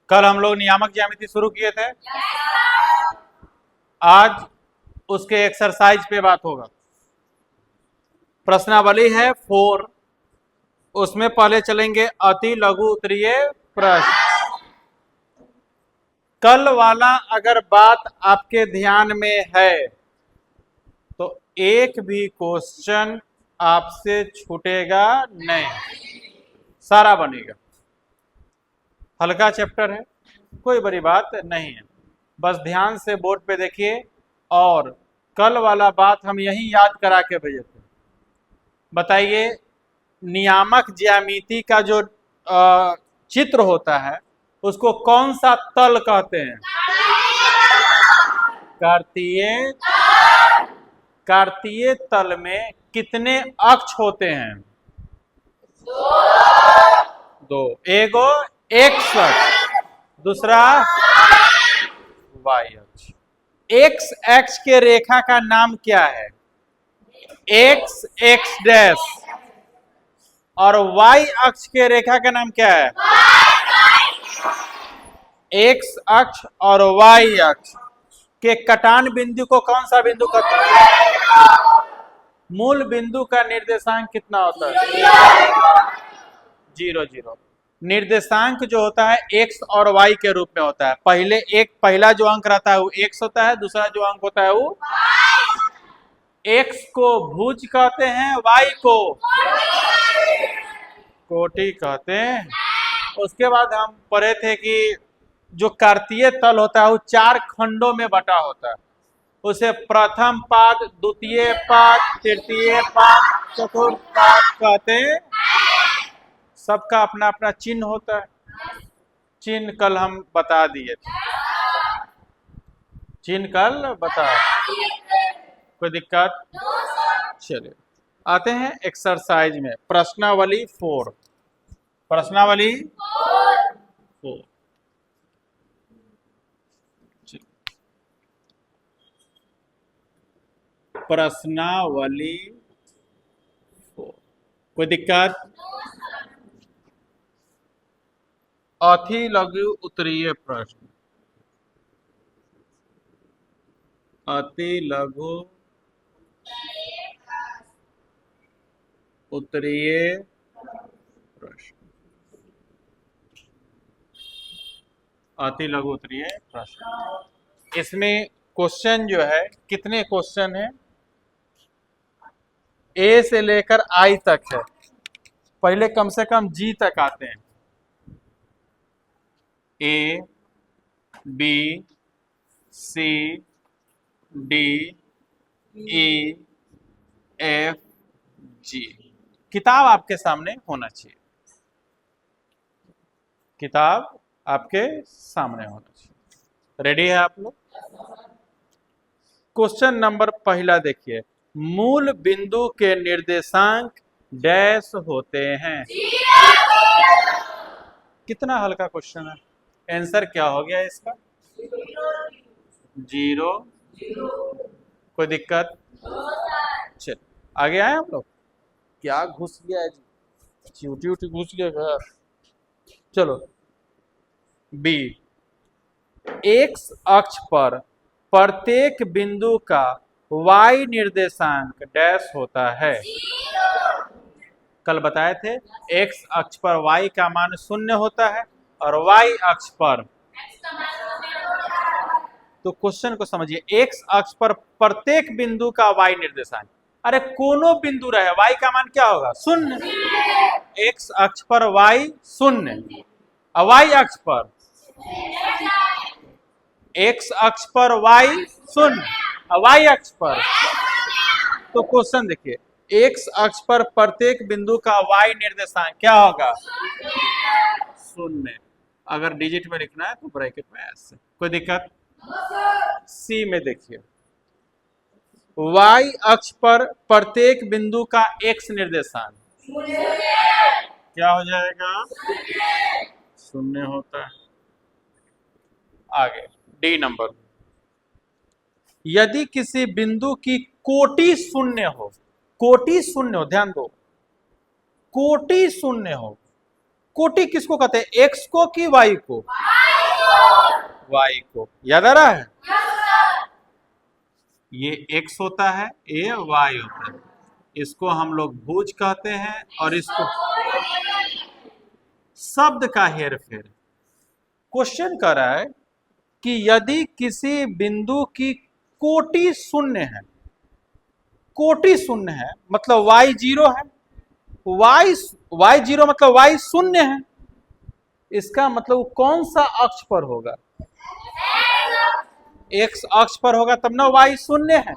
कल हम लोग नियामक ज्यामिति शुरू किए थे। आज उसके एक्सरसाइज पे बात होगा। प्रश्नावली है 4, उसमें पहले चलेंगे अति लघु उत्तरीय प्रश्न। कल वाला अगर बात आपके ध्यान में है तो एक भी क्वेश्चन आपसे छूटेगा नहीं, सारा बनेगा। हल्का चैप्टर है, कोई बड़ी बात नहीं है, बस ध्यान से बोर्ड पे देखिए। और कल वाला बात हम यही याद करा के भेजे थे। बताइए, नियामक ज्यामिति का जो चित्र होता है उसको कौन सा तल कहते हैं? कार्तीय। कार्तीय तल में कितने अक्ष होते हैं? दो। एगो एक्स अक्ष, दूसरा वाई अक्ष। एक्स अक्ष के रेखा का नाम क्या है? X X dash. और वाई अक्ष के रेखा का नाम क्या है? एक्स अक्ष और वाई अक्ष के कटान बिंदु को कौन सा बिंदु कहते हैं? मूल बिंदु का निर्देशांक कितना होता है? 0 0। निर्देशांक जो होता है एक्स और वाई के रूप में होता है। पहला जो अंक रहता है वो एक्स होता है, दूसरा जो अंक होता है वो एक्स को भुज कहते हैं, वाई को कोटि कहते हैं। उसके बाद हम पढ़े थे कि जो कार्तीय तल होता है वो 4 खंडों में बटा होता है। उसे प्रथम पाद, द्वितीय पाद, तृतीय पाद, चतुर्थ पाद कहते हैं। सबका अपना अपना चिन्ह होता है। चिन्ह कल हम बता दिए थे, चिन्ह कल बता। कोई दिक्कत? चलिए आते हैं एक्सरसाइज में। प्रश्नावली 4। प्रश्नावली 4। प्रश्नावली 4। कोई दिक्कत? अति लघु उत्तरीय प्रश्न। अति लघु उत्तरीय प्रश्न। अति लघु उत्तरीय प्रश्न। इसमें क्वेश्चन जो है, कितने क्वेश्चन है? ए से लेकर आई तक है। पहले कम से कम जी तक आते हैं। ए, बी, सी, डी, ई, एफ, जी। किताब आपके सामने होना चाहिए। किताब आपके सामने होना चाहिए। रेडी है आप लोग? क्वेश्चन नंबर पहला देखिए। मूल बिंदु के निर्देशांक डैश होते हैं। कितना हल्का क्वेश्चन है। आंसर क्या हो गया इसका? 0। कोई दिक्कत? चल आगे आए हम लोग। क्या घुस गया है जी? च्यूटी उटी घुस गया घर। चलो बी। एक्स अक्ष पर प्रत्येक बिंदु का वाई निर्देशांक डैश होता है। कल बताए थे एक्स अक्ष पर वाई का मान 0 होता है और वाई अक्ष पर, तो क्वेश्चन को समझिए। एक्स अक्ष पर प्रत्येक बिंदु का वाई निर्देशांक, अरे कोनो बिंदु रहे वाई का मान क्या होगा? 0। एक्स अक्ष पर वाई 0 और वाई अक्ष पर, एक्स अक्ष पर वाई 0 और वाई अक्ष पर। तो क्वेश्चन देखिए, एक्स अक्ष पर प्रत्येक बिंदु का वाई निर्देशांक क्या होगा? 0। अगर डिजिट में लिखना है तो ब्रैकेट में ऐसे। कोई दिक्कत? सी में देखिए, वाई अक्ष पर प्रत्येक बिंदु का एक्स निर्देशांक क्या हो जाएगा? 0 होता है। आगे डी नंबर। यदि किसी बिंदु की कोटि 0 हो, कोटि 0 हो, ध्यान दो, कोटि 0 हो। कोटि किसको कहते हैं? एक्स को कि वाई को? y को। याद आ रहा है? ये x होता है, ये y होता है। इसको हम लोग भुज कहते हैं और इसको शब्द का हेरफेर। क्वेश्चन कर रहा है कि यदि किसी बिंदु की कोटि शून्य है, कोटि शून्य है मतलब y जीरो है, y जीरो मतलब y शून्य है, इसका मतलब वो कौन सा अक्ष पर होगा? x अक्ष पर होगा तब ना y शून्य है।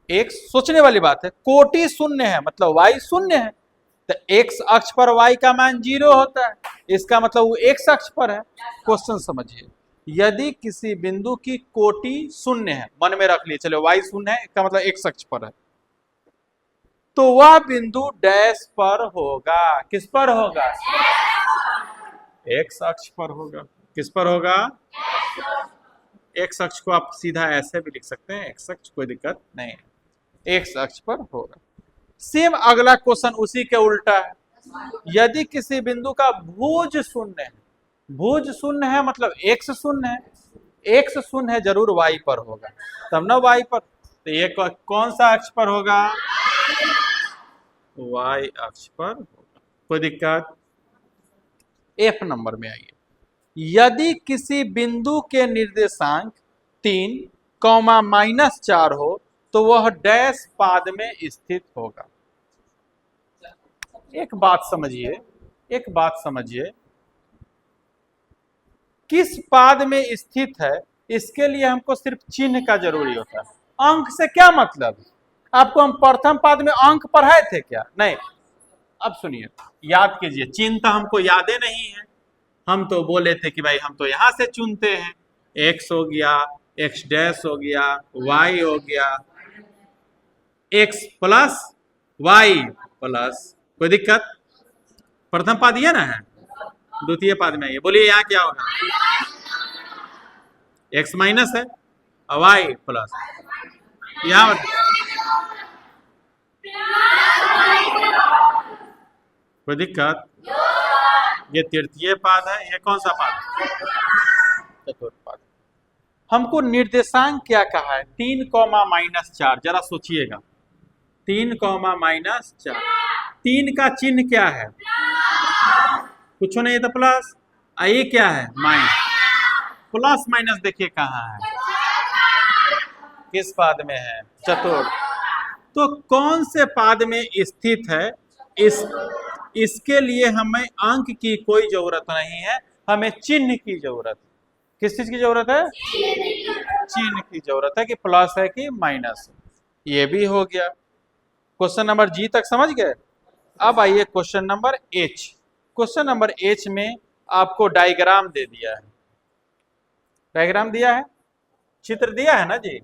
एक सोचने वाली बात है, कोटि शून्य है मतलब y शून्य है, तो x अक्ष पर y का मान जीरो होता है, इसका मतलब वो x अक्ष पर है। क्वेश्चन समझिए, यदि किसी बिंदु की कोटि शून्य है, मन में रख लिए, चलो y शून्य है, इसका मतलब x अक्ष पर है, तो वह बिंदु डैश पर होगा। किस पर होगा? x अक्ष पर होगा। किस पर होगा? x अक्ष को आप सीधा ऐसे भी लिख सकते हैं, x अक्ष, कोई दिक्कत नहीं है, x अक्ष पर होगा। सेम अगला क्वेश्चन उसी के उल्टा है, यदि किसी बिंदु का भुज शून्य है, भुज शून्य है मतलब x शून्य है, x शून्य है जरूर y पर होगा, तब ना y पर, तो ये कौन सा अक्ष पर होगा? y अक्ष पर होगा। कोई दिक्कत? F नंबर में आइए, यदि किसी बिंदु के निर्देशांक 3, -4 हो तो वह डैश पाद में स्थित होगा। एक बात समझिए, एक बात समझिए, किस पाद में स्थित है इसके लिए हमको सिर्फ चिन्ह का जरूरी होता है। अंक से क्या मतलब? आपको हम प्रथम पाद में अंक पढ़ाए थे क्या? नहीं। अब सुनिए, याद कीजिए, चिन्ह तो हमको यादें नहीं है, हम तो बोले थे कि भाई हम तो यहां से चुनते हैं, x हो गया, x डैश हो गया, y हो गया, x प्लस y प्लस, कोई दिक्कत? प्रथम पाद ये ना है, द्वितीय पाद में आइए, बोलिए यहाँ क्या होगा? x माइनस है और y प्लस, यहाँ कोई दिक्कत? ये तृतीय पाद है, ये कौन सा पाद? चतुर्थ पाद। हमको निर्देशांक क्या कहा है? 3, -4। जरा सोचिएगा, 3, -4, 3 का चिन्ह क्या है? कुछ नहीं, तो प्लस, ये क्या है? माइनस। प्लस माइनस देखिए कहाँ है, किस पाद में है? चतुर्थ। तो कौन से पाद में स्थित है, इसके लिए हमें अंक की कोई जरूरत नहीं है, हमें चिन्ह की जरूरत है। किस चीज की जरूरत है? चिन्ह की जरूरत है, कि प्लस है कि माइनस है। ये भी हो गया। क्वेश्चन नंबर जी तक समझ गए? अब आइए question number H. Question number H में आपको डायग्राम दे दिया है, डायग्राम दिया है, चित्र दिया है ना जी?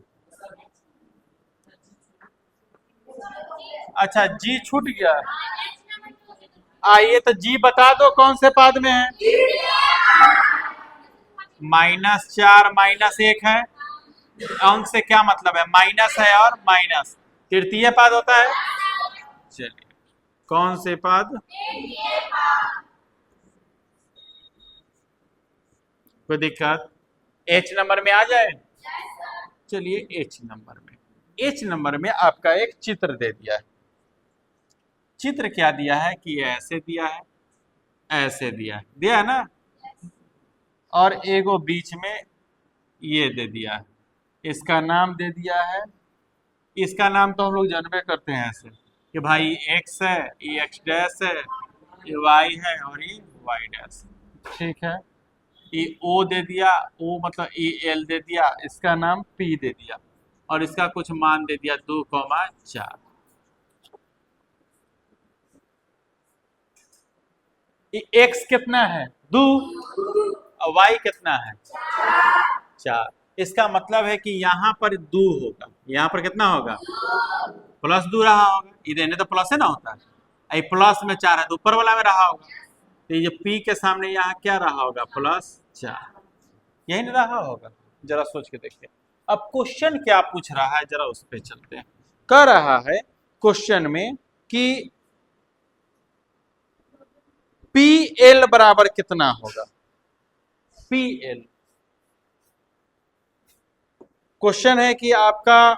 अच्छा, जी छूट गया। आइए तो जी बता दो कौन से पाद में है? -4 -1 है, अंक से क्या मतलब है? माइनस है और माइनस, तृतीय पाद होता है। चलिए, कौन से पाद? कोई दिक्कत? एच नंबर में आ जाए। चलिए एच नंबर में, एच नंबर में आपका एक चित्र दे दिया है। चित्र क्या दिया है कि ऐसे दिया है, ऐसे दिया है ना, और एगो बीच में ये दे दिया है, इसका नाम दे दिया है। इसका नाम तो हम लोग जानबे करते हैं ऐसे कि भाई x है, ये x डैश है, ये y है और ये y डैश, ठीक है। ये o दे दिया, o मतलब ये l दे दिया, इसका नाम p दे दिया, और इसका कुछ मान दे दिया 2,4। ये x कितना है? 2, और y कितना है? 4। इसका मतलब है कि यहाँ पर 2 होगा, यहाँ पर कितना होगा? +2 रहा होगा, इधर तो प्लस है ना होता है, ये प्लस में 4 है तो ऊपर वाला में रहा होगा, तो ये p के सामने यहाँ क्या रहा होगा? +4, यही नहीं रहा होगा? जरा सोच के देखिए। अब क्वेश्चन क्या पूछ रहा है, जरा उस पर चलते हैं। कह रहा है क्वेश्चन में कि PL बराबर कितना होगा? PL। क्वेश्चन है कि आपका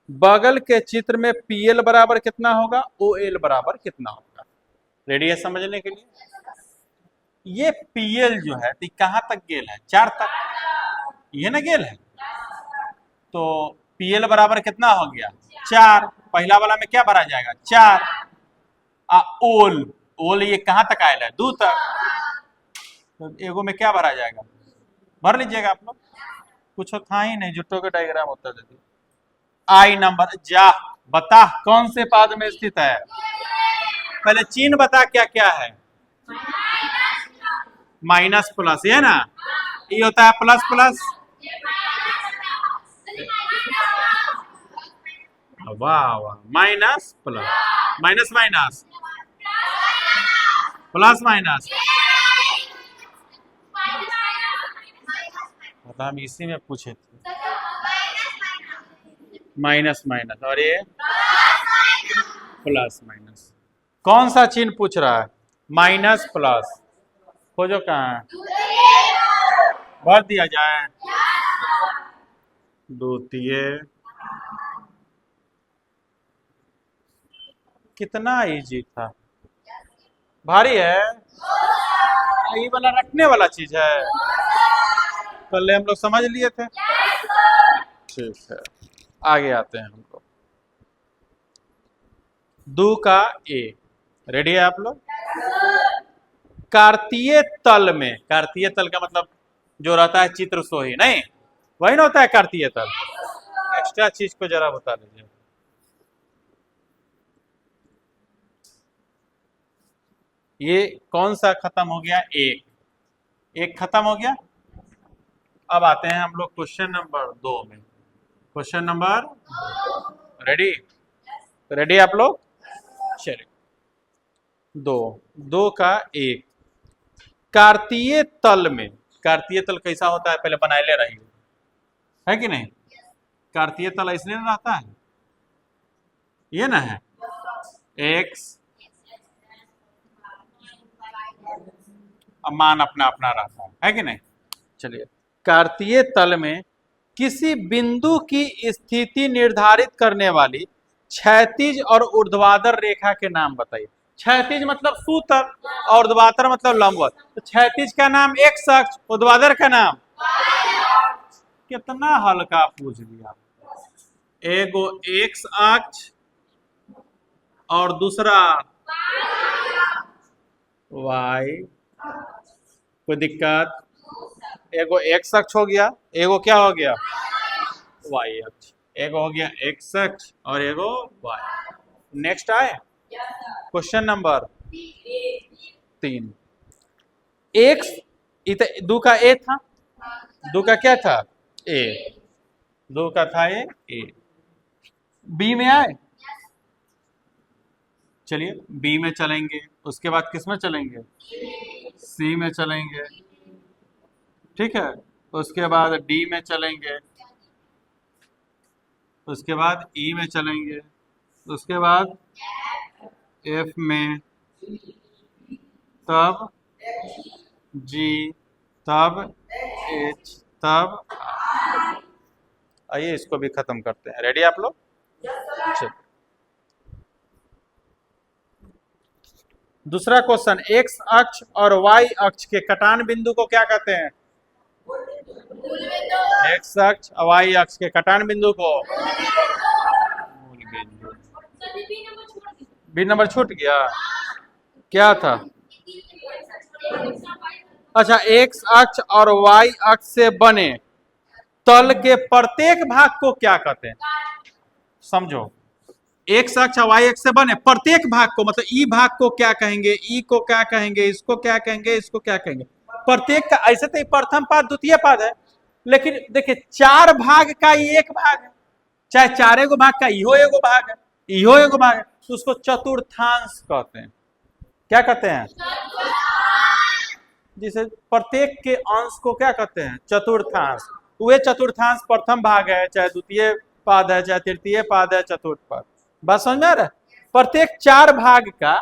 बगल के चित्र में PL बराबर कितना होगा, OL बराबर कितना होगा। रेडी है समझने के लिए। ये PL जो है तो कहां तक गेल है, 4 तक, ये ना गेल है। तो PL बराबर कितना हो गया, 4। पहला वाला में क्या भरा जाएगा, 4। ओल, ओल ये कहां तक आयल है, 2 तक। तो एगो में क्या भरा जाएगा, भर लीजिएगा आप लोग, कुछ था ही नहीं, जुट्टो के डायग्राम होता है। आई नंबर, जा बता कौन से पाद में स्थित है, पहले चिन्ह बता क्या क्या है, माइनस प्लस, ये ना, ये होता है प्लस प्लस, वाह वाह, minus plus, minus minus plus minus, हम इसी में पूछे थे, माइनस माइनस, और ये प्लस माइनस। कौन सा चिन्ह पूछ रहा है, माइनस प्लस, खोजो कहाँ है, भर दिया जाए, द्वितीय, कितना इजी था, भारी है, ये वाला रखने वाला चीज है, पहले हम लोग समझ लिए थे। ठीक है, आगे आते हैं हम लोग, 2 का A। रेडी है आप लोग। कार्तीय तल में, कार्तीय तल का मतलब जो रहता है चित्र सोही, नहीं वही ना होता है कार्तीय तल। एक्स्ट्रा चीज को जरा बता दीजिए। ये कौन सा खत्म हो गया, एक खत्म हो गया। अब आते हैं हम लोग क्वेश्चन नंबर 2 में। क्वेश्चन नंबर, रेडी, रेडी आप लोग, चलिए। 2 का 1, कार्तीय तल में, कार्तीय तल कैसा होता है पहले बनाए ले रही है कि नहीं, कार्तीय तल इसलिए रहता है, ये ना है, x, मान अपना अपना रहता है कि नहीं। चलिए, कार्तीय तल में किसी बिंदु की स्थिति निर्धारित करने वाली क्षैतिज और ऊर्ध्वाधर रेखा के नाम बताइए। क्षैतिज मतलब सूत्र और ऊर्ध्वाधर मतलब लंबवत। तो क्षैतिज का नाम x अक्ष, ऊर्ध्वाधर का नाम, कितना हल्का पूछ लिया। एगो x अक्ष और दूसरा y, कोई दिक्कत, एगो x अक्ष हो गया, एगो क्या हो गया, y अक्ष, एगो हो गया x अक्ष और एगो y। नेक्स्ट आए क्वेश्चन नंबर 3। x, 2 का a था, 2 का क्या था, a, 2 का था a। b में आए, चलिए b में चलेंगे, उसके बाद किस में चलेंगे, c में चलेंगे, ठीक है, उसके बाद d में चलेंगे, उसके बाद e में चलेंगे, उसके बाद f में, तब g, तब h, तब। आइए इसको भी खत्म करते हैं। रेडी आप लोग, चलिए। दूसरा क्वेश्चन, x अक्ष और y अक्ष के कटान बिंदु को क्या कहते हैं, x अक्ष और y अक्ष के कटान बिंदु को मूल बिंदु। बी नंबर छूट गया, क्या था, अच्छा, x अक्ष और y अक्ष से बने तल के प्रत्येक भाग को क्या कहते हैं, समझो, x अक्ष और y अक्ष से बने प्रत्येक भाग को, मतलब ई भाग को क्या कहेंगे, ई को क्या कहेंगे, इसको क्या कहेंगे, इसको क्या कहेंगे, प्रत्येक का। ऐसे तो प्रथम पाद द्वितीय पाद है, लेकिन देखिए 4 भाग का ही एक भाग है, चाहे 4 एगो भाग का इहो एगो भाग है, इहो एगो भाग है, तो उसको चतुर्थांश कहते हैं। क्या कहते हैं, जिसे प्रत्येक के अंश को क्या कहते हैं, चतुर्थांश। वे चतुर्थांश प्रथम भाग है, चाहे द्वितीय पाद है, चाहे तृतीय पाद है, चतुर्थ पाद। बात समझ में आ रहा है, प्रत्येक 4 भाग का,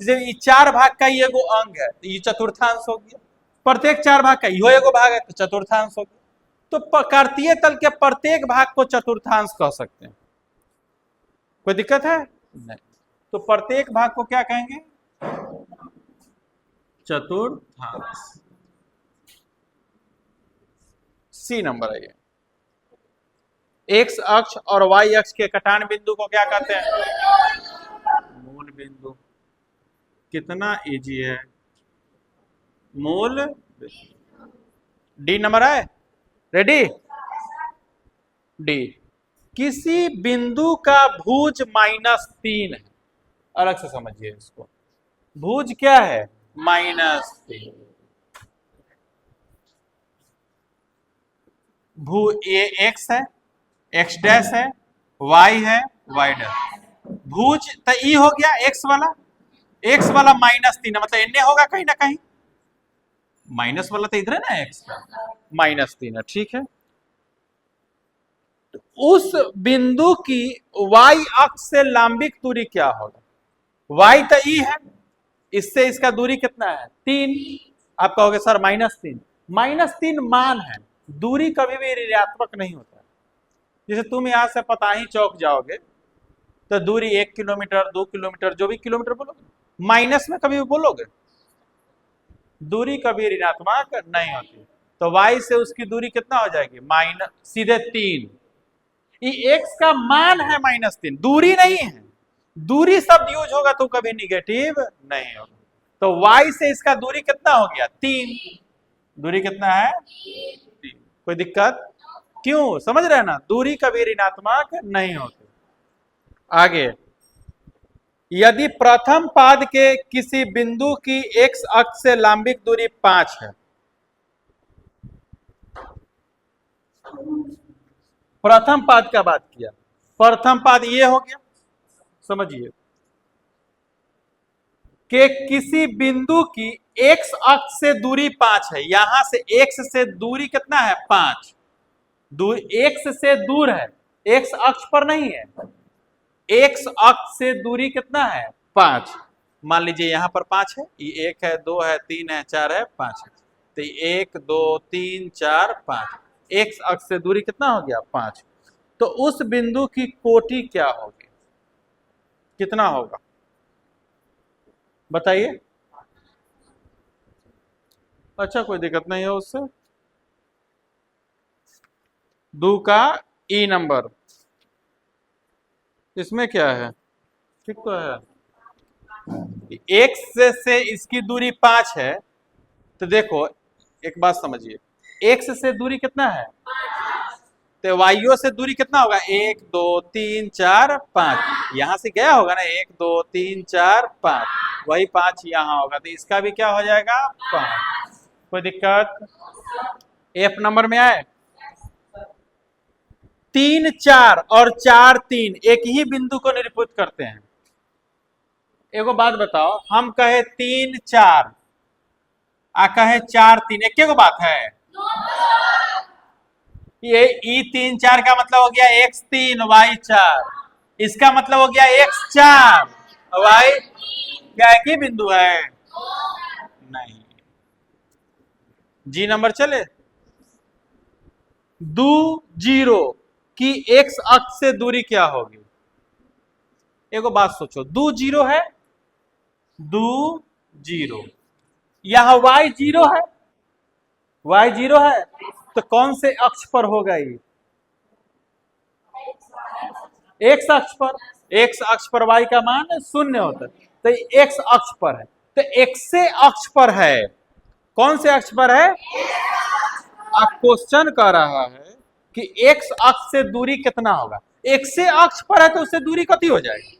जैसे ये 4 भाग का ये एगो अंग है, तो ये चतुर्थांश हो गया। प्रत्येक 4 भाग का इहो एगो भाग है तो चतुर्थांश हो गया। तो कार्तीय तल के प्रत्येक भाग को चतुर्थांश कह सकते हैं। कोई दिक्कत है? नहीं। तो प्रत्येक भाग को क्या कहेंगे? चतुर्थांश। सी नंबर है ये। एक्स अक्ष और वाई अक्ष के कटान बिंदु को क्या कहते हैं? मूल बिंदु। कितना इजी है, मूल। डी नंबर है, रेडी? डी, किसी बिंदु का भुज -3 है। अलग से समझिए इसको, भुज क्या है? -3। भू ए एक्स है, एक्स डैश है, वाई है, वाई डैश। भुज तो ई हो गया एक्स वाला -3 मतलब एने होगा कहीं ना कहीं। माइनस वाला तो इधर है ना, एक्स का -3 है, ठीक है। तो उस बिंदु की वाई अक्ष से लंबिक दूरी क्या होगा? वाई तो ई है, इससे इसका दूरी कितना है? 3। आप कहोगे सर -3। -3 मान है, दूरी कभी भी ऋणात्मक नहीं होता। जैसे तुम यहां से पताही चौक जाओगे तो दूरी 1 किलोमीटर 2 किलोमीटर जो भी किलोमीटर बोलोगे, माइनस में कभी भी बोलोगे, दूरी कभी ऋणात्मक नहीं होती। तो y से उसकी दूरी कितना हो जाएगी? सीधे 3। ये x का मान है -3, दूरी नहीं है। दूरी शब्द यूज होगा तो कभी निगेटिव नहीं होगा। तो y से इसका दूरी कितना हो गया? 3। दूरी कितना है? 3। कोई दिक्कत? क्यों? समझ रहे हैं ना, दूरी कभी ऋणात्मक नहीं होती। आगे, यदि प्रथम पाद के किसी बिंदु की x अक्ष से लंबिक दूरी 5 है। प्रथम पाद का बात किया, प्रथम पाद ये हो गया, समझिए कि किसी बिंदु की x अक्ष से दूरी 5 है। यहां से x से दूरी कितना है? 5। x से दूर है, x अक्ष पर नहीं है। x अक्ष से दूरी कितना है? 5। मान लीजिए यहां पर 5 है, ये 1 है, 2 है, 3 है, 4 है, 5 है। तो 1 2 3 4 5, x अक्ष से दूरी कितना हो गया? 5। तो उस बिंदु की कोटि क्या होगी? कितना होगा बताइए? अच्छा, कोई दिक्कत नहीं है उससे। 2 का ई नंबर, इसमें क्या है? ठीक तो है। x से इसकी दूरी 5 है, तो देखो एक बात समझिए, x से दूरी कितना है? तो वाइयो से दूरी कितना होगा? 1 2 3 4 5। यहां से गया होगा ना, 1 2 3 4 5, वही 5 यहां होगा, तो इसका भी क्या हो जाएगा? 5। कोई दिक्कत? एफ नंबर में आए। 3 4 और 4 3 एक ही बिंदु को निरूपित करते हैं। एगो बात बताओ, हम कहे 3 4 आ कहे 4 3, एक एगो बात है? ये ई 3 4 का मतलब हो गया x 3 y 4, इसका मतलब हो गया x 4 y। क्या एक ही बिंदु है? नहीं। जी नंबर चले। 2 0 की x अक्ष से दूरी क्या होगी? एगो बात सोचो, 2 0 है, 2 0, यहां y 0 है, y 0 है, तो कौन से अक्ष पर होगा ये? x अक्ष पर। x अक्ष पर y का मान 0 होता है, तो x अक्ष पर है, तो x से अक्ष पर है। कौन से अक्ष पर है? अब क्वेश्चन कह रहा है कि x अक्ष से दूरी कितना होगा। x से अक्ष पर है तो उससे दूरी कितनी हो जाएगी?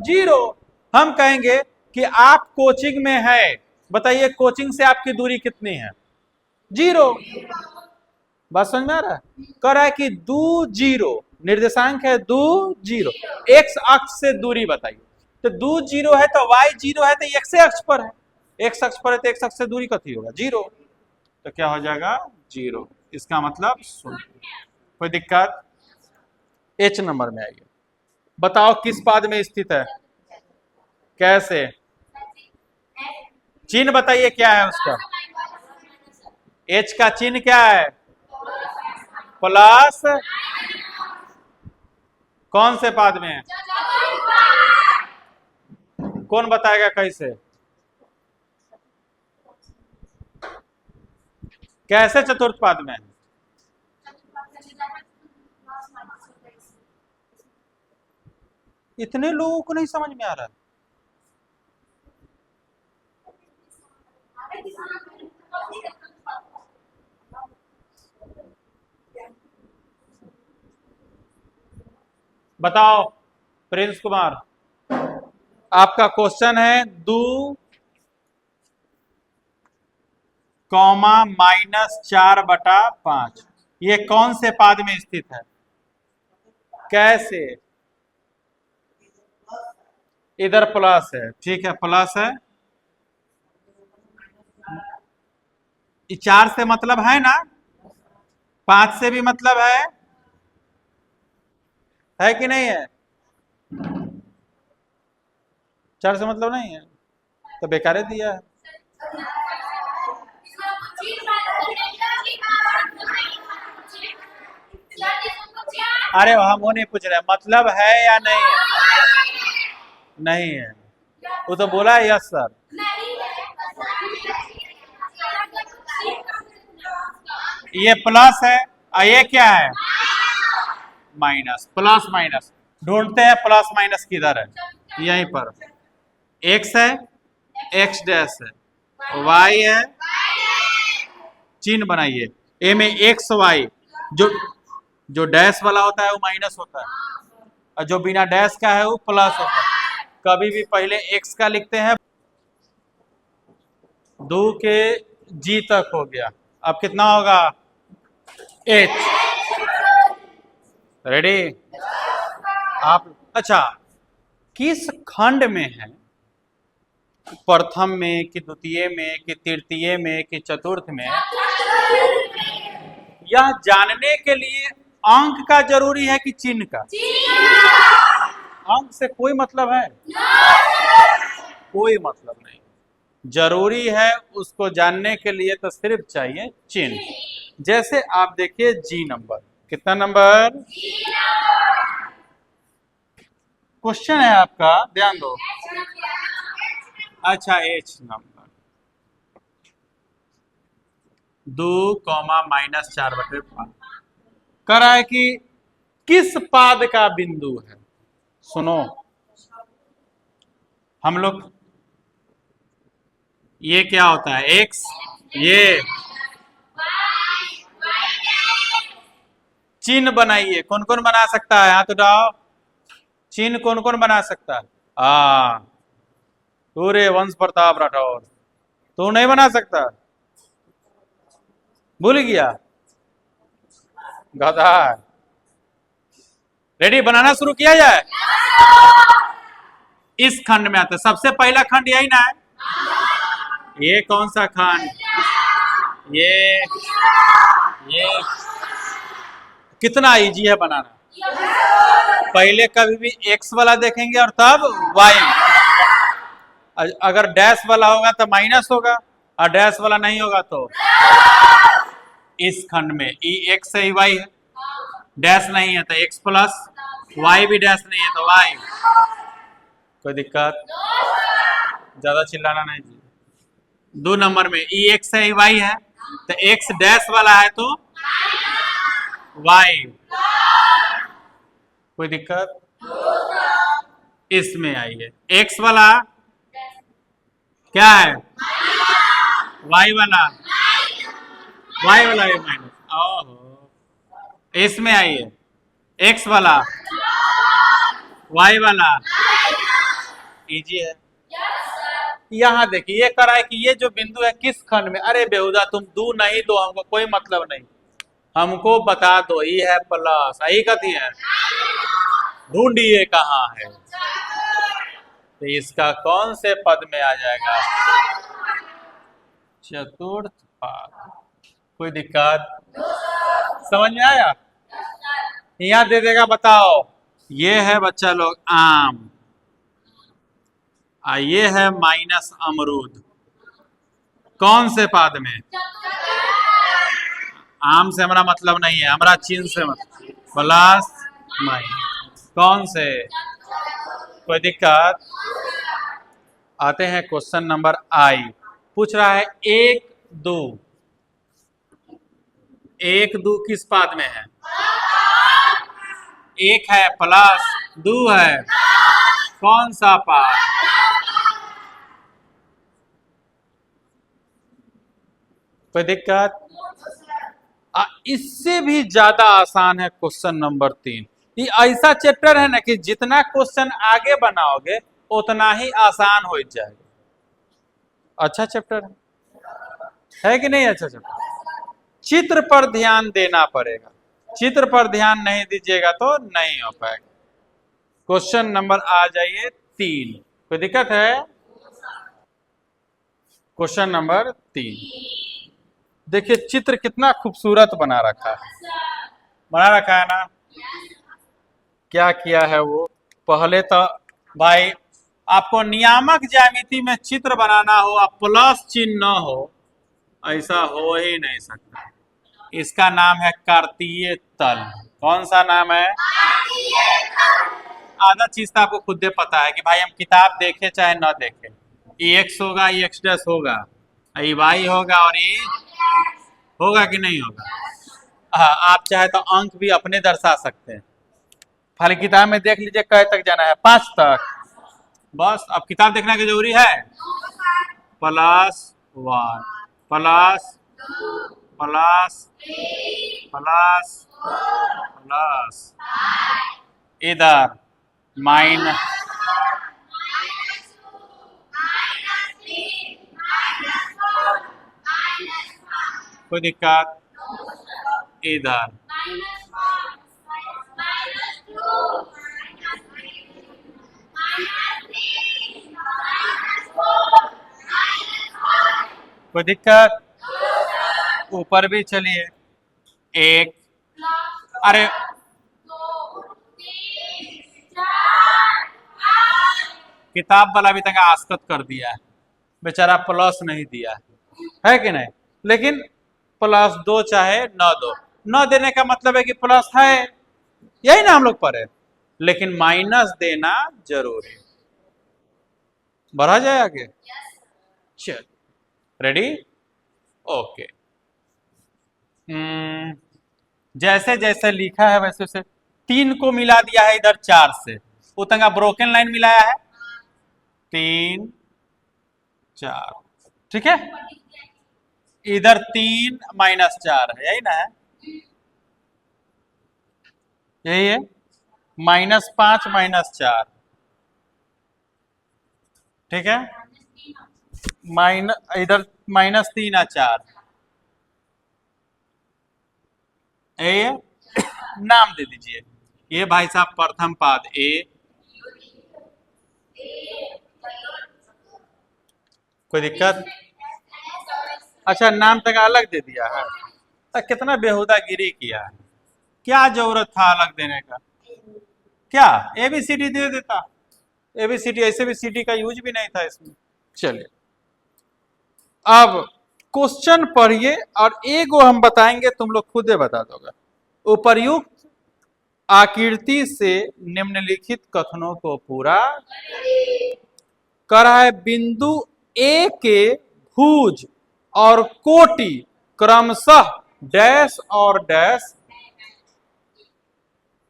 0। हम कहेंगे कि आप कोचिंग में है, बताइए कोचिंग से आपकी दूरी कितनी है? 0। बात समझ में आ रहा है? कह रहा है कि 2 0 निर्देशांक है, 2 0 x अक्ष से दूरी बताइए। तो 2 0 है तो y 0 है, तो x अक्ष पर है, x अक्ष पर है तो x अक्ष से दूरी कितनी होगा? 0। तो क्या हो जाएगा? 0। इसका मतलब 0। कोई दिक्कत? एच नंबर में आइए, बताओ किस पाद में स्थित है? कैसे? चिन्ह बताइए क्या है उसका? एच का चिन्ह क्या है? प्लस। कौन से पाद में है? कौन बताएगा कैसे? कैसे चतुर्थ पाद में? इतने लोगों को नहीं समझ में आ रहा। बताओ प्रिंस कुमार, आपका क्वेश्चन है 2 कॉमा -4/5 ये कौन से पाद में स्थित है? कैसे? इधर प्लस है, ठीक है, प्लस है। 4 से मतलब है ना, 5 से भी मतलब है कि नहीं है? 4 से मतलब नहीं है तो बेकार दिया है। अरे हम वो नहीं पूछ रहे, मतलब है या नहीं है? नहीं है, वो तो बोला है यस सर। ये प्लस है और ये क्या है? माइनस। प्लस माइनस ढूंढते हैं, प्लस माइनस किधर है? यहीं पर। एक्स है, एक्स डैश है, वाई है, चिन्ह बनाइए। ए में एक्स वाई, जो डैश वाला होता है वो माइनस होता है और जो बिना डैश का है वो प्लस होता है। कभी भी पहले एक्स का लिखते हैं। 2 के जी तक हो गया, अब कितना होगा? एच। रेडी? आप अच्छा, किस खंड में है? प्रथम में कि द्वितीय में कि तृतीय में कि चतुर्थ में? यह जानने के लिए अंक का जरूरी है कि चिन्ह का? अंक से कोई मतलब है? कोई मतलब नहीं। जरूरी है उसको जानने के लिए तो सिर्फ चाहिए चिन्ह। जैसे आप देखिए जी नंबर, कितना नंबर? क्वेश्चन है आपका, ध्यान दो। अच्छा, एच नंबर 2 कॉमा -4/5 कह रहा है कि किस पाद का बिंदु है? सुनो, हम लोग ये क्या होता है? एक्स, ये चिन्ह बनाइए। कौन कौन बना सकता है? हाथ उठाओ। चिन्ह कौन कौन बना सकता है? तू रे वंश प्रताप राठौर, तू नहीं बना सकता? भूल गया? गधा। रेडी? बनाना शुरू किया जाए। इस खंड में आता है, सबसे पहला खंड यही ना है? ये कौन सा खंड? ये कितना इजी है बनाना। पहले कभी भी एक्स वाला देखेंगे और तब वाई। अगर डैश वाला होगा तो माइनस होगा और डैश वाला नहीं होगा तो इस खंड में ई एक्स है, वाई है, डैश नहीं है तो एक्स प्लस, वाई भी डैश नहीं है तो वाई। कोई दिक्कत? ज्यादा चिल्लाना नहीं जी। 2 नंबर में ई एक्स है, वाई है तो एक्स डैश वाला है तो वाई। कोई दिक्कत? इसमें आइए, एक्स वाला क्या है? वाई वाला भी माइनस। ओहो, इसमें आइए, एक्स वाला वाई वाला इजी है। यहाँ देखिए ये करा है कि ये जो बिंदु है किस खंड में? अरे बेहुदा, तुम दो नहीं दो, हमको कोई मतलब नहीं, हमको बता दो। ये है प्लस, यही कथी है? ढूंढिए कहाँ है, तो इसका कौन से पद में आ जाएगा? चतुर्थ पाद। कोई दिक्कत? समझ में आया? यहाँ दे देगा, बताओ। ये है बच्चा लोग आम, ये है माइनस अमरूद। कौन से पाद में? आम से हमारा मतलब नहीं है, हमारा चिन्ह से मतलब। प्लस माइनस कौन से? कोई दिक्कत? आते हैं क्वेश्चन नंबर आई। पूछ रहा है एक दो। एक दो किस पाद में है? एक है प्लस दो है, कौन सा पाद? कोई दिक्कत? इससे भी ज्यादा आसान है क्वेश्चन नंबर 3। ये ऐसा चैप्टर है ना कि जितना क्वेश्चन आगे बनाओगे उतना ही आसान हो जाएगा। अच्छा चैप्टर है कि नहीं? अच्छा चैप्टर। चित्र पर ध्यान देना पड़ेगा, चित्र पर ध्यान नहीं दीजिएगा तो नहीं हो पाएगा। क्वेश्चन नंबर आ जाइए 3। कोई दिक्कत है? क्वेश्चन नंबर 3 देखिए, चित्र कितना खूबसूरत बना रखा है, बना रखा है ना। क्या किया है वो? पहले तो भाई आपको नियामक ज्यामिति में चित्र बनाना हो और प्लस चिन्ह न हो, ऐसा हो ही नहीं सकता। इसका नाम है कार्तीय तल। कौन सा नाम है? आधा चीज तो आपको खुद पता है कि भाई हम किताब देखे चाहे न देखे, ये एक्स होगा, ये एक्स डैश होगा, ये वाई होगा और ये होगा कि नहीं होगा। हाँ, आप चाहे तो अंक भी अपने दर्शा सकते हैं। खाली किताब में देख लीजिए कै तक जाना है, 5 तक। बस अब किताब देखना की जरूरी है। Plus 1 plus plus plus plus, इधर माइनस, कोई दिक्कत? इधर कोई दिक्कत? ऊपर भी चलिए। एक, अरे किताब वाला भी तक आस्कत कर दिया है, बेचारा प्लस नहीं दिया है कि नहीं। लेकिन प्लस 2 चाहे न दो, न देने का मतलब है कि प्लस है, यही ना हम लोग पढ़े। लेकिन माइनस देना जरूरी। बढ़ा जाए आगे? चल, रेडी? ओके। जैसे जैसे लिखा है वैसे वैसे 3 को मिला दिया है इधर 4 से, उतना ब्रोकन लाइन मिलाया है 3 4, ठीक है। इधर 3 माइनस 4 है, यही ना है? यही है, -5 -4, ठीक है। इधर -3 और 4, यही है। नाम दे दीजिए, ये भाई साहब प्रथम पाद ए, कोई दिक्कत? अच्छा, नाम तक अलग दे दिया है तो कितना बेहुदा गिरी किया है। क्या जरूरत था अलग देने का? क्या एबीसीडी दे देता? एबीसीडी, ऐसे भी सीडी का यूज भी नहीं था इसमें। चलिए, अब क्वेश्चन पढ़िए और एगो हम बताएंगे, तुम लोग खुद ही बता दोगे। उपर्युक्त आकृति से निम्नलिखित कथनों को पूरा कर रहा है। बिंदु ए के भुज और कोटि क्रमशः डैश और डैश।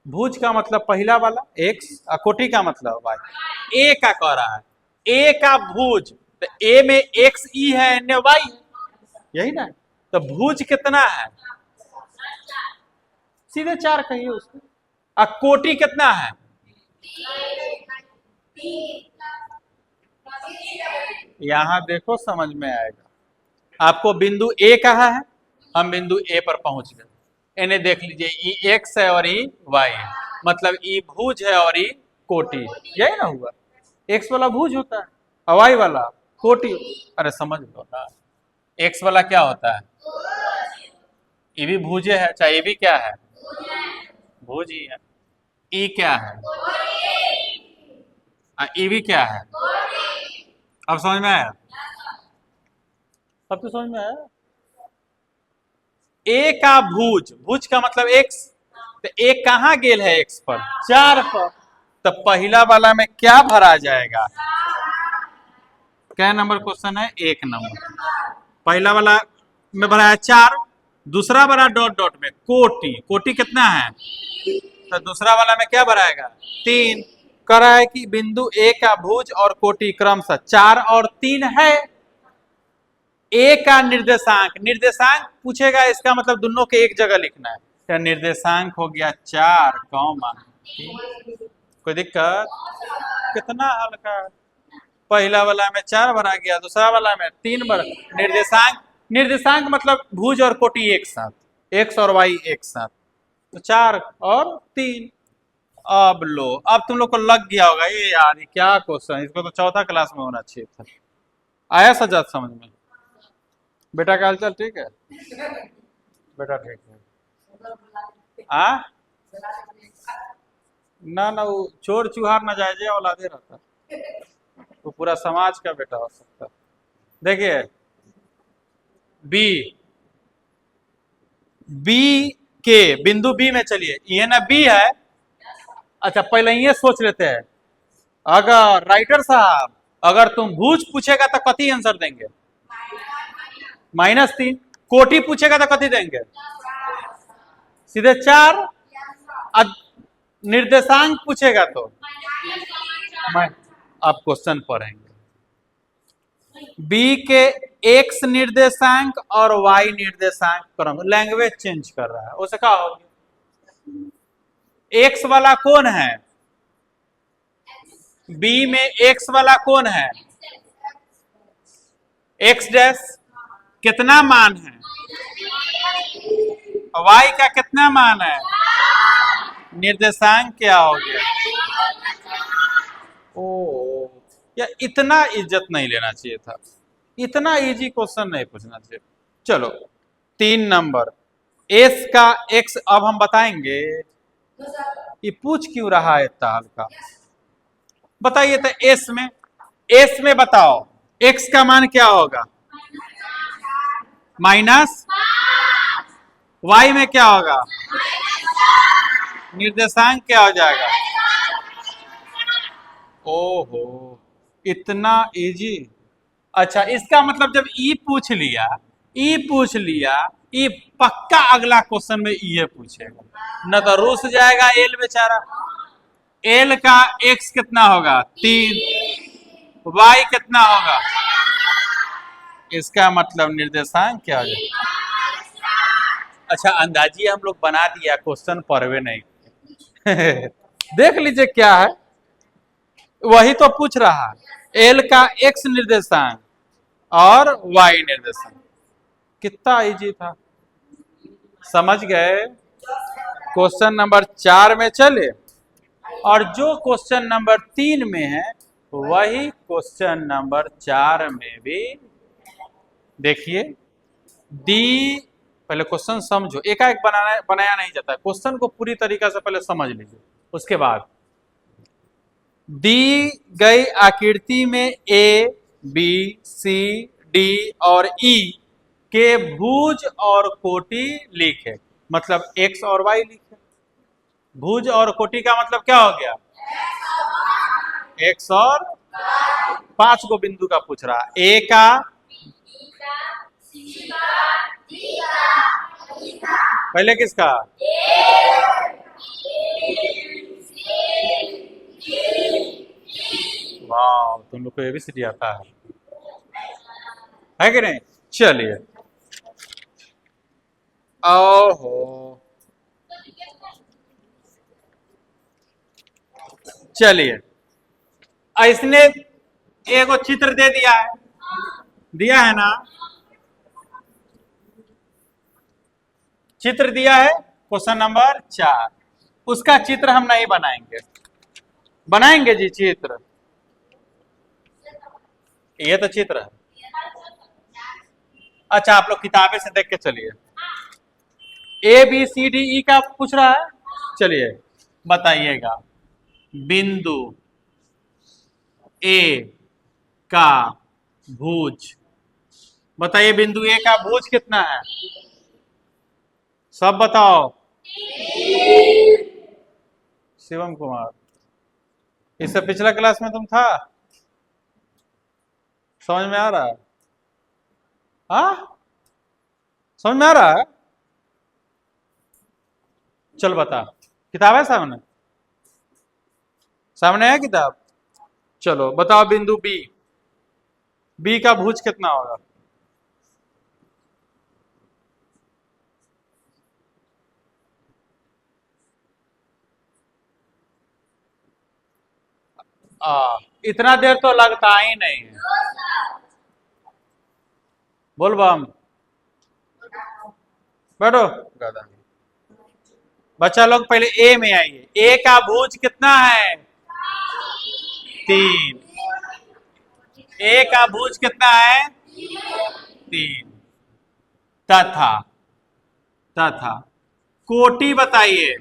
भुज का मतलब पहला वाला एक्स, और कोटि का मतलब वाई। ए का कह रहा है, ए का भुज, तो ए में एक्स ई है, एन वाई, यही ना। तो भुज कितना है? सीधे 4 कहिए उसको। और कोटि कितना है? यहां देखो समझ में आएगा आपको। बिंदु ए कहाँ है? हम बिंदु ए पर पहुंच गए। इन्हें देख लीजिए, ई एक्स है और ई वाई है, मतलब ई भुज है और ई कोटि, यही ना हुआ। एक्स वाला भुज होता है और वाई वाला कोटि। अरे समझ लो ना, एक्स वाला क्या होता है? ये भी भुजे है, चाहे ये भी क्या है? भुज ही है। ई क्या है? ई भी क्या है? अब समझ में आया? अब तो समझ में आया। ए का भुज, भुज का मतलब एक्स, तो एक कहाँ गेल है एक्स पर, 4 पर, तो पहला वाला में क्या भरा जाएगा, क्या नंबर क्वेश्चन है, 1 नंबर, पहला वाला में भरा है 4, दूसरा वाला डॉट डॉट में कोटि, कोटि कितना है, तो दूसरा वाला में क्या भराएगा, 3, कह रहा है कि बिंदु ए का भुज और कोटि क्रमशः 4 और 3 है, ए का निर्देशांक, निर्देशांक पूछेगा इसका मतलब दोनों के एक जगह लिखना है, क्या निर्देशांक हो गया 4, कोई दिक्कत, कितना हल्का, पहला वाला में 4 भरा गया, दूसरा वाला में 3 भरा, निर्देशांक, निर्देशांक मतलब भुज और कोटि एक साथ, एक्स और वाई एक साथ, तो 4 और 3। अब लो, अब तुम लोग को लग गया होगा ये यार ये क्या क्वेश्चन, इसको तो चौथा क्लास में होना चाहिए था। आया सजाद समझ में, बेटा का हालचाल ठीक है, बेटा ठीक है, ना ना वो चोर चुहार न जायजे औलादे रहता, वो पूरा समाज का बेटा हो सकता। देखिए बी, बी के बिंदु बी में चलिए, ये ना बी है, अच्छा पहले ये सोच लेते हैं, अगर राइटर साहब अगर तुम भुज पूछेगा तो कति आंसर देंगे, -3, कोटि पूछेगा तो कति देंगे, सीधे 4, निर्देशांक पूछेगा तो आप क्वेश्चन पढ़ेंगे, बी के एक्स निर्देशांक और वाई निर्देशांक क्रम, लैंग्वेज चेंज कर रहा है, उसे क्या होगा, एक्स वाला कौन है, बी में एक्स वाला कौन है, एक्स डैश कितना मान है, वाई का कितना मान है, निर्देशांक क्या हो गया, ओ या इतना इज्जत नहीं लेना चाहिए था, इतना इजी क्वेश्चन नहीं पूछना चाहिए। चलो 3 नंबर, एस का एक्स, अब हम बताएंगे ये पूछ क्यों रहा है इतना हल्का, बताइए तो एस में बताओ एक्स का मान क्या होगा, माइनस, वाई में क्या होगा, निर्देशांक क्या हो जाएगा, ओहो इतना इजी, अच्छा इसका मतलब जब ई पूछ लिया, ई पक्का अगला क्वेश्चन में ये पूछेगा, न तो रूस जाएगा एल बेचारा, एल का एक्स कितना होगा 3, वाई कितना होगा, इसका मतलब निर्देशांक क्या हो जाएगा, अच्छा अंदाजी हम लोग बना दिया, क्वेश्चन पढ़वे नहीं देख लीजिए क्या है, वही तो पूछ रहा है, एल का एक्स निर्देशांक और वाई निर्देशांक, कितना इजी था, समझ गए। क्वेश्चन नंबर 4 में चले, और जो क्वेश्चन नंबर 3 में है वही क्वेश्चन नंबर 4 में भी देखिए, दी, पहले क्वेश्चन समझो, एकाएक बनाया नहीं जाता, क्वेश्चन को पूरी तरीका से पहले समझ लीजिए, उसके बाद दी गई आकृति में ए बी सी डी और ई के भुज और कोटि लिखे, मतलब एक्स और वाई लिखे, भुज और कोटि का मतलब क्या हो गया, एक्स और 5 को बिंदु का पूछ रहा, ए का, पहले किसका, वाह तुम लोग को एबीसीडी आता है कि नहीं, चलिए, ओहो चलिए, इसने एगो चित्र दे दिया है ना, चित्र दिया है क्वेश्चन नंबर 4, उसका चित्र हम नहीं बनाएंगे, बनाएंगे जी चित्र, ये तो चित्र है, अच्छा आप लोग किताबें से देख के चलिए, ए बी सी डी ई का पूछ रहा है, चलिए बताइएगा, बिंदु ए का भुज, बताइए बिंदु ए का भुज कितना है, सब बताओ। शिवम कुमार, इससे पिछला क्लास में तुम था? समझ में आ रहा है? हाँ, समझ में आ रहा है? चल बता, किताब है सामने? सामने है किताब? चलो बताओ, बिंदु बी, बी का भुज कितना होगा? इतना देर तो लगता ही नहीं है। बोल बम, बैठो। गधा। बच्चा लोग पहले ए में आइए। ए का भुज कितना है? 3। ए का भुज कितना है? 3। तथा, तथा कोटि बताइए।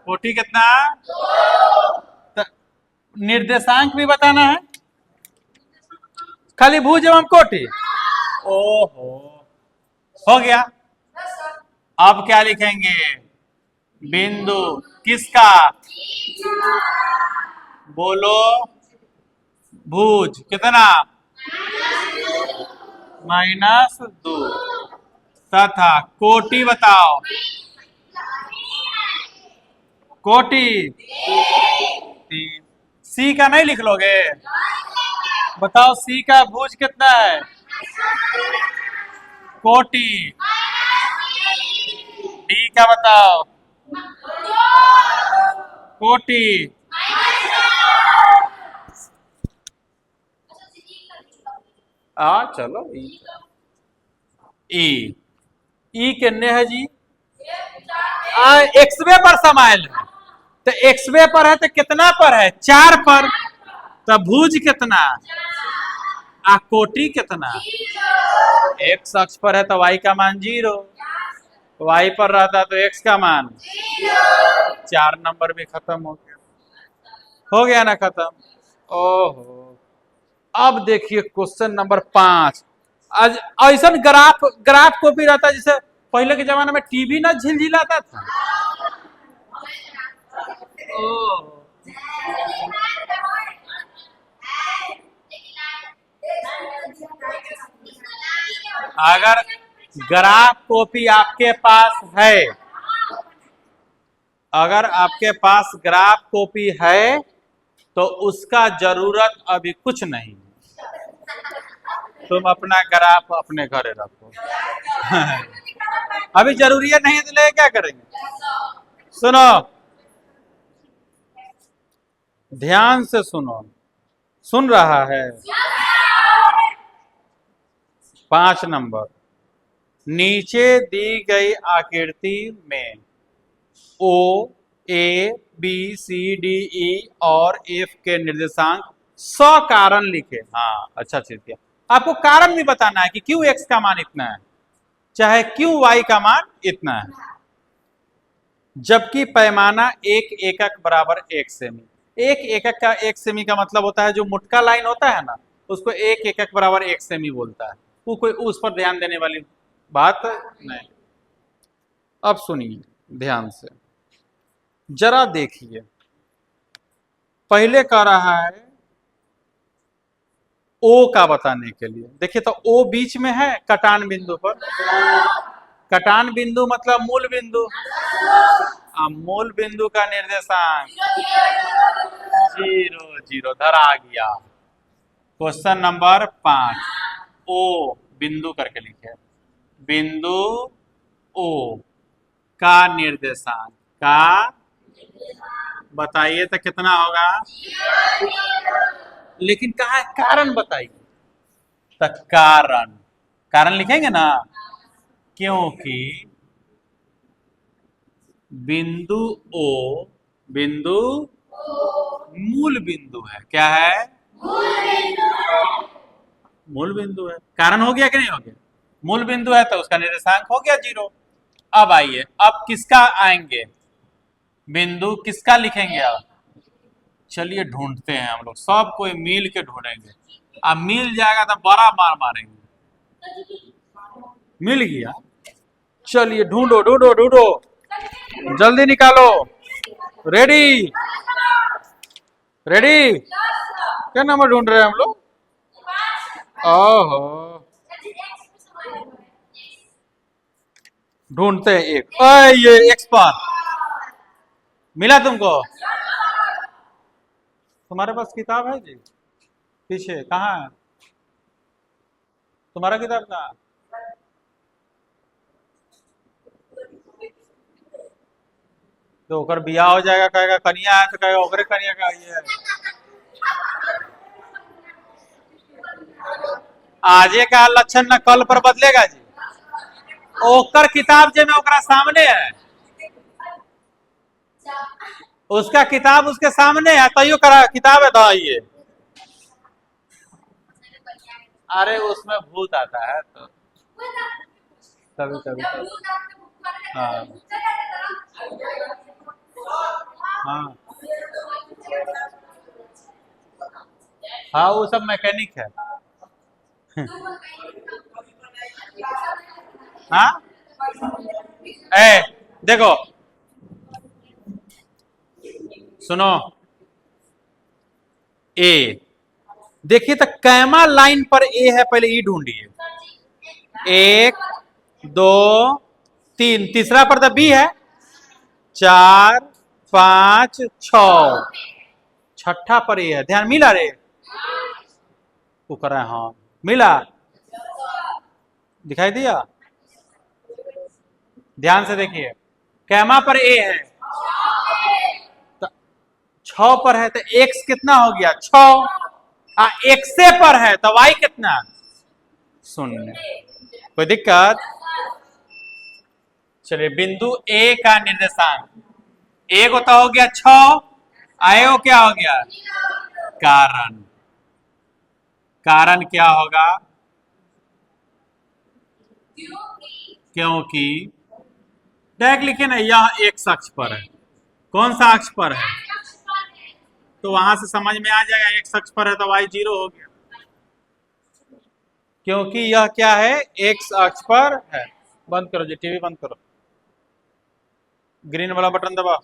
कोटि कितना? त- निर्देशांक भी बताना है? खाली भुज एवं कोटि? ओहो, हो गया। अब क्या लिखेंगे? बिंदु किसका? बोलो। भुज कितना? -2। तथा कोटि बताओ। कोटि 3। सी का नहीं लिख लोगे? बताओ सी का भुज कितना है? कोटि। डी का बताओ। कोटि। चलो ई। ई, ई किन्ने है जी? एक्सवे पर समायल है, तो एक्सवे पर है तो कितना पर है? 4 पर। तो भुज कितना? कोटि कितना? एक्स अक्ष पर है तो वाई का मान 0, वाई पर रहता तो एक्स का मान 4। नंबर भी खत्म हो गया। हो गया ना खत्म? ओहो, अब देखिए क्वेश्चन नंबर 5। आज ऐसा ग्राफ, ग्राफ कॉपी रहता है जैसे पहले के जमाने में टीवी ना झिलझिलाता था। अगर ग्राफ कॉपी आपके पास है, अगर आपके पास ग्राफ कॉपी है तो उसका जरूरत अभी कुछ नहीं। तुम अपना ग्राफ अपने घरे रखो। अभी जरूरी है, नहीं तो ले क्या करेंगे? सुनो, ध्यान से सुनो। सुन रहा है? 5 नंबर, नीचे दी गई आकृति में ओ, ए, बी, सी, डी, ई और एफ के निर्देशांक सकारण लिखे। हाँ, अच्छा चीज किया। आपको कारण भी बताना है कि क्यों एक्स का मान इतना है, चाहे क्यों वाई का मान इतना है, जबकि पैमाना 1 एकक बराबर 1 सेमी। 1 एकक का 1 सेमी का मतलब होता है जो मुटका लाइन होता है ना, उसको 1 एकक बराबर 1 सेमी बोलता है। वो कोई उस पर ध्यान देने वाली बात नहीं। अब सुनिए ध्यान से, जरा देखिए। पहले कह रहा है ओ का बताने के लिए। देखिए तो ओ बीच में है कटान बिंदु पर। कटान बिंदु मतलब मूल बिंदु। मूल बिंदु का निर्देशांक 0 0 धर आ गया। क्वेश्चन नंबर 5, ओ बिंदु करके लिखे। बिंदु ओ का निर्देशांक का बताइए तो कितना होगा? लेकिन कहा है कारण बताइए। तो कारण, कारण लिखेंगे ना, क्योंकि बिंदु ओ, बिंदु मूल बिंदु है। क्या है? मूल बिंदु है। कारण हो गया कि नहीं हो गया? मूल बिंदु है तो उसका निर्देशांक हो गया 0। अब आइए, अब किसका आएंगे? बिंदु किसका लिखेंगे? अब चलिए ढूंढते हैं, हम लोग सब कोई मिल के ढूंढेंगे। अब मिल जाएगा तो बड़ा मार मारेंगे। मिल गया, चलिए ढूंढो ढूंढो ढूंढो, जल्दी निकालो। Ready ready. क्या नंबर ढूंढ रहे हैं हम लोग? ओहो, ढूंढते हैं एक। ये एक्सपर्ट मिला तुमको? तुम्हारे पास किताब है जी? पीछे कहाँ है तुम्हारा किताब? कहाँ? तो ओकर बियाह हो जाएगा, कहेगा कनिया है, तो कहेगा ओकरे कनिया का ये है। आजे का लक्षण न कल पर बदलेगा जी। ओकर किताब जे में ओकरा सामने है, उसका किताब उसके सामने है, तैयो करा किताब है तो ये। अरे उसमें भूत आता है तो कभी कभी। हाँ हाँ हाँ, वो सब मैकेनिक है। हाँ ए देखो सुनो, ए देखिए तो कैमा लाइन पर ए है, पहले ई ढूंढिए। 1 2 3, तीसरा पर तो बी है। 4 5 6, छठा पर ए है। ध्यान मिला रे? वो कर रहा है, हाँ मिला, दिखाई दिया? ध्यान से देखिए, कैमा पर ए है तो 6 पर है तो एक्स कितना हो गया? 6। एक्से पर है तो वाई कितना? 0। कोई दिक्कत? चलिए, बिंदु ए का निर्देशांक, ए को तो हो गया 6, आए हो क्या हो गया? कारण। कारण क्या होगा? क्योंकि डायरेक्ट लिखे ना, यह एक्स अक्ष पर है। कौन सा अक्ष पर है? तो वहां से समझ में आ जाएगा, एक्स अक्ष पर है तो वाई 0 हो गया, क्योंकि यह क्या है? एक्स अक्ष पर है। बंद करो जी, टीवी बंद करो, ग्रीन वाला बटन दबाओ।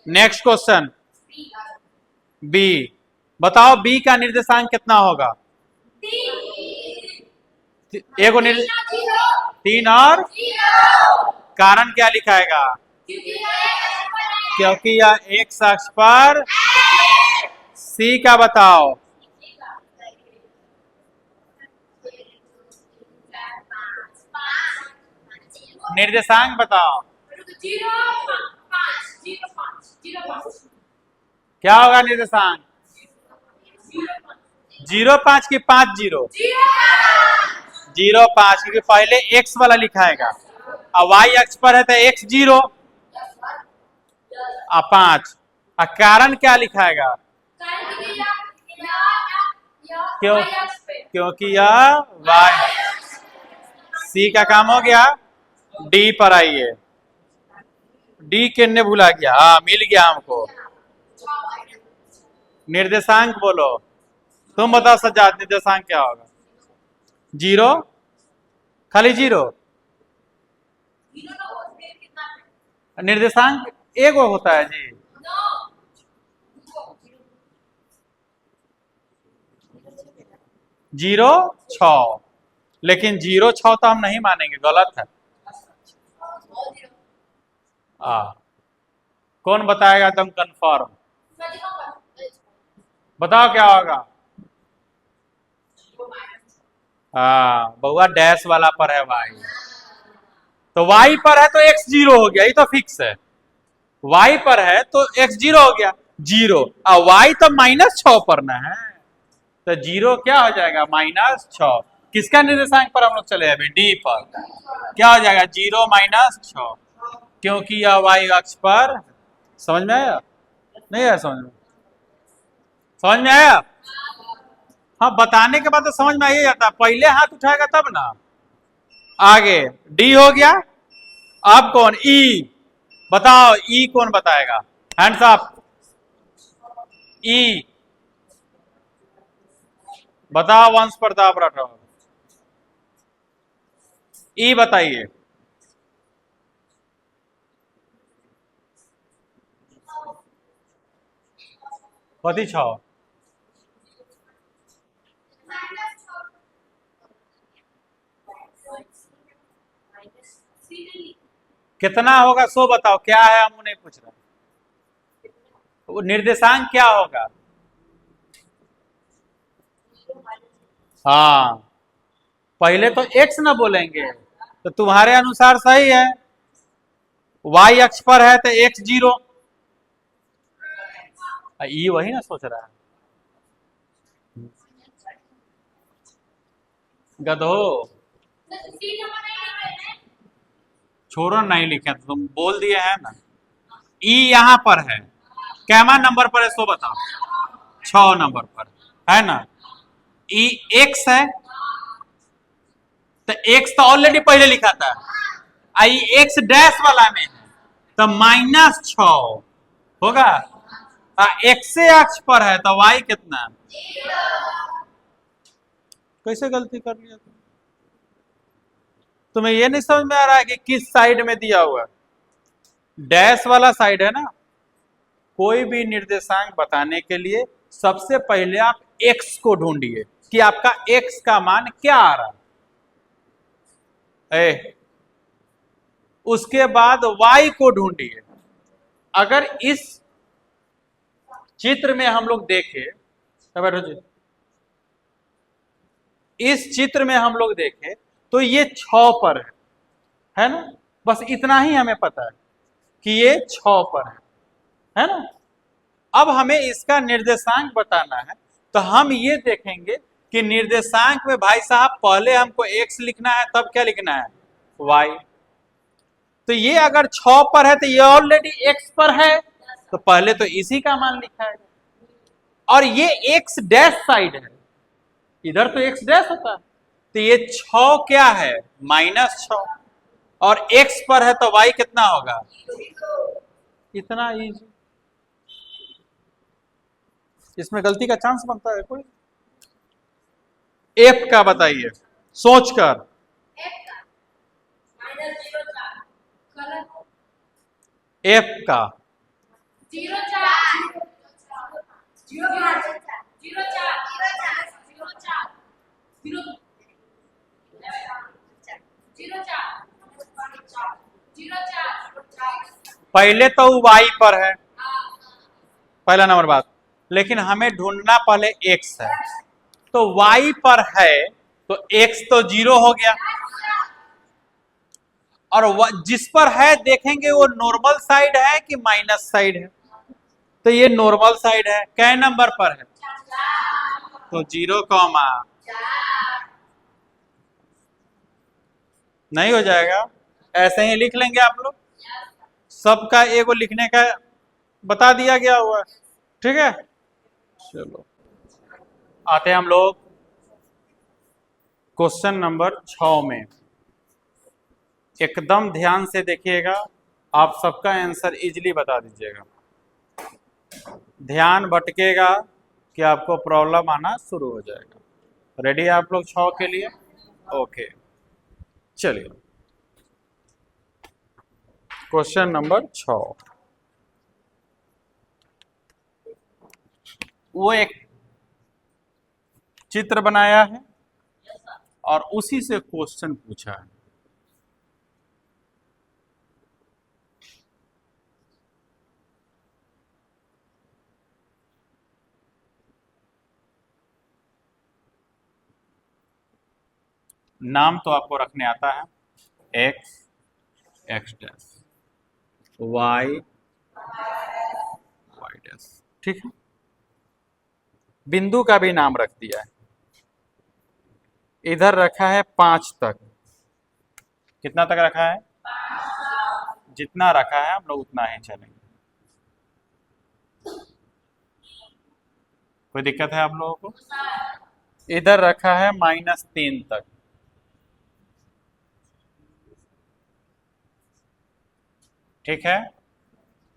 Next question, B. बताओ बी का निर्देशांक कितना होगा? ए को 3 और कारण क्या लिखाएगा? क्योंकि यह एक्स अक्ष पर। सी का बताओ। निर्देशांक बताओ। क्या होगा निर्देशांक? 0.5 की 50? 0.5, क्योंकि पहले एक्स वाला लिखाएगा, और वाई अक्ष पर है तो x 0 और 5। और कारण क्या लिखाएगा? क्योंकि यह वाई। सी का काम हो गया। डी पर आइए। डी किन्ने भूला गया? हाँ मिल गया हमको। निर्देशांक बोलो, तुम बताओ सज्जाद, निर्देशांक क्या होगा? 0, खाली 0। निर्देशांक एगो होता है जी। जीरो 6, लेकिन 0 6 तो हम नहीं मानेंगे, गलत है। कौन बताएगा एकदम कंफर्म? बताओ क्या होगा? बउआ डैश वाला पर है वाई, तो वाई पर है तो x 0 हो गया, ये तो फिक्स है। वाई पर है तो x 0 हो गया, 0, और वाई तो -6 पर ना है, तो 0 क्या हो जाएगा? -6। किसका निर्देशांक पर हम लोग चले अभी? डी पर। क्या हो जाएगा? 0 -6, क्योंकि यह वाई अक्ष पर। समझ में आया? नहीं आया समझ में? समझ में आया? हाँ, बताने के बाद तो समझ में आ ही जाता, पहले हाथ उठाएगा तब ना। आगे डी हो गया। अब कौन? ई। बताओ ई कौन बताएगा? Hands up. ई बताओ वंश प्रताप राठौर। ई बताइए। कथी छ? कितना होगा सो बताओ, क्या है हम नहीं पूछ रहे। वो निर्देशांक क्या होगा? हाँ, पहले तो एक्स ना बोलेंगे, तो तुम्हारे अनुसार सही है। वाई अक्ष पर है तो एक्स 0। ये वही ना सोच रहा है। गधो, छोरो नहीं लिखे तो तुम बोल दिए है ना। ई यहां पर है, कैमा नंबर पर है सो बताओ। 6 नंबर पर है ना। ई एक्स है, तो एक्स तो ऑलरेडी पहले लिखा था। आई एक्स डैश वाला में है तो -6 होगा। एक्स अक्ष पर है तो वाई कितना? कैसे गलती कर लिया तुम? तुम्हें ये नहीं समझ में आ रहा है कि किस साइड में दिया हुआ? डैश वाला साइड है ना। कोई भी निर्देशांक बताने के लिए सबसे पहले आप एक्स को ढूंढिए कि आपका एक्स का मान क्या आ रहा है। उसके बाद वाई को ढूंढिए। अगर इस चित्र में हम लोग देखें, बैठो जी, इस चित्र में हम लोग देखें तो ये 6 पर है ना। बस इतना ही हमें पता है कि ये 6 पर है ना। अब हमें इसका निर्देशांक बताना है, तो हम ये देखेंगे कि निर्देशांक में भाई साहब पहले हमको x लिखना है, तब क्या लिखना है? y। तो ये अगर 6 पर है तो ये ऑलरेडी x पर है, तो पहले तो इसी का मान लिखा है। और ये x डैश साइड है, इधर तो x डैश होता है, तो ये 6 क्या है? -6। और x पर है तो y कितना होगा? इतना इजी। इसमें गलती का चांस बनता है कोई? एफ का बताइए सोचकर। एफ का 04। पहले तो वाई पर है, पहला नंबर बात। लेकिन हमें ढूंढना पहले एक्स है, तो वाई पर है तो एक्स तो 0 हो गया। और जिस पर है देखेंगे वो नॉर्मल साइड है कि माइनस साइड है, तो ये नॉर्मल साइड है। कै नंबर पर है? तो 0, नहीं हो जाएगा। ऐसे ही लिख लेंगे आप लोग, सबका एगो लिखने का बता दिया गया हुआ, ठीक है। चलो आते हैं हम लोग क्वेश्चन नंबर 6 में। एकदम ध्यान से देखिएगा, आप सबका आंसर इजीली बता दीजिएगा। ध्यान भटकेगा कि आपको प्रॉब्लम आना शुरू हो जाएगा। रेडी है आप लोग 6 के लिए? ओके, चलिए क्वेश्चन नंबर 6। वो एक चित्र बनाया है और उसी से क्वेश्चन पूछा है। नाम तो आपको रखने आता है, X, X dash, Y, Y dash, ठीक है। बिंदु का भी नाम रख दिया है। इधर रखा है 5 तक। कितना तक रखा है? जितना रखा है हम लोग उतना ही चलेंगे। कोई दिक्कत है आप लोगों को? इधर रखा है -3 तक। ठीक है।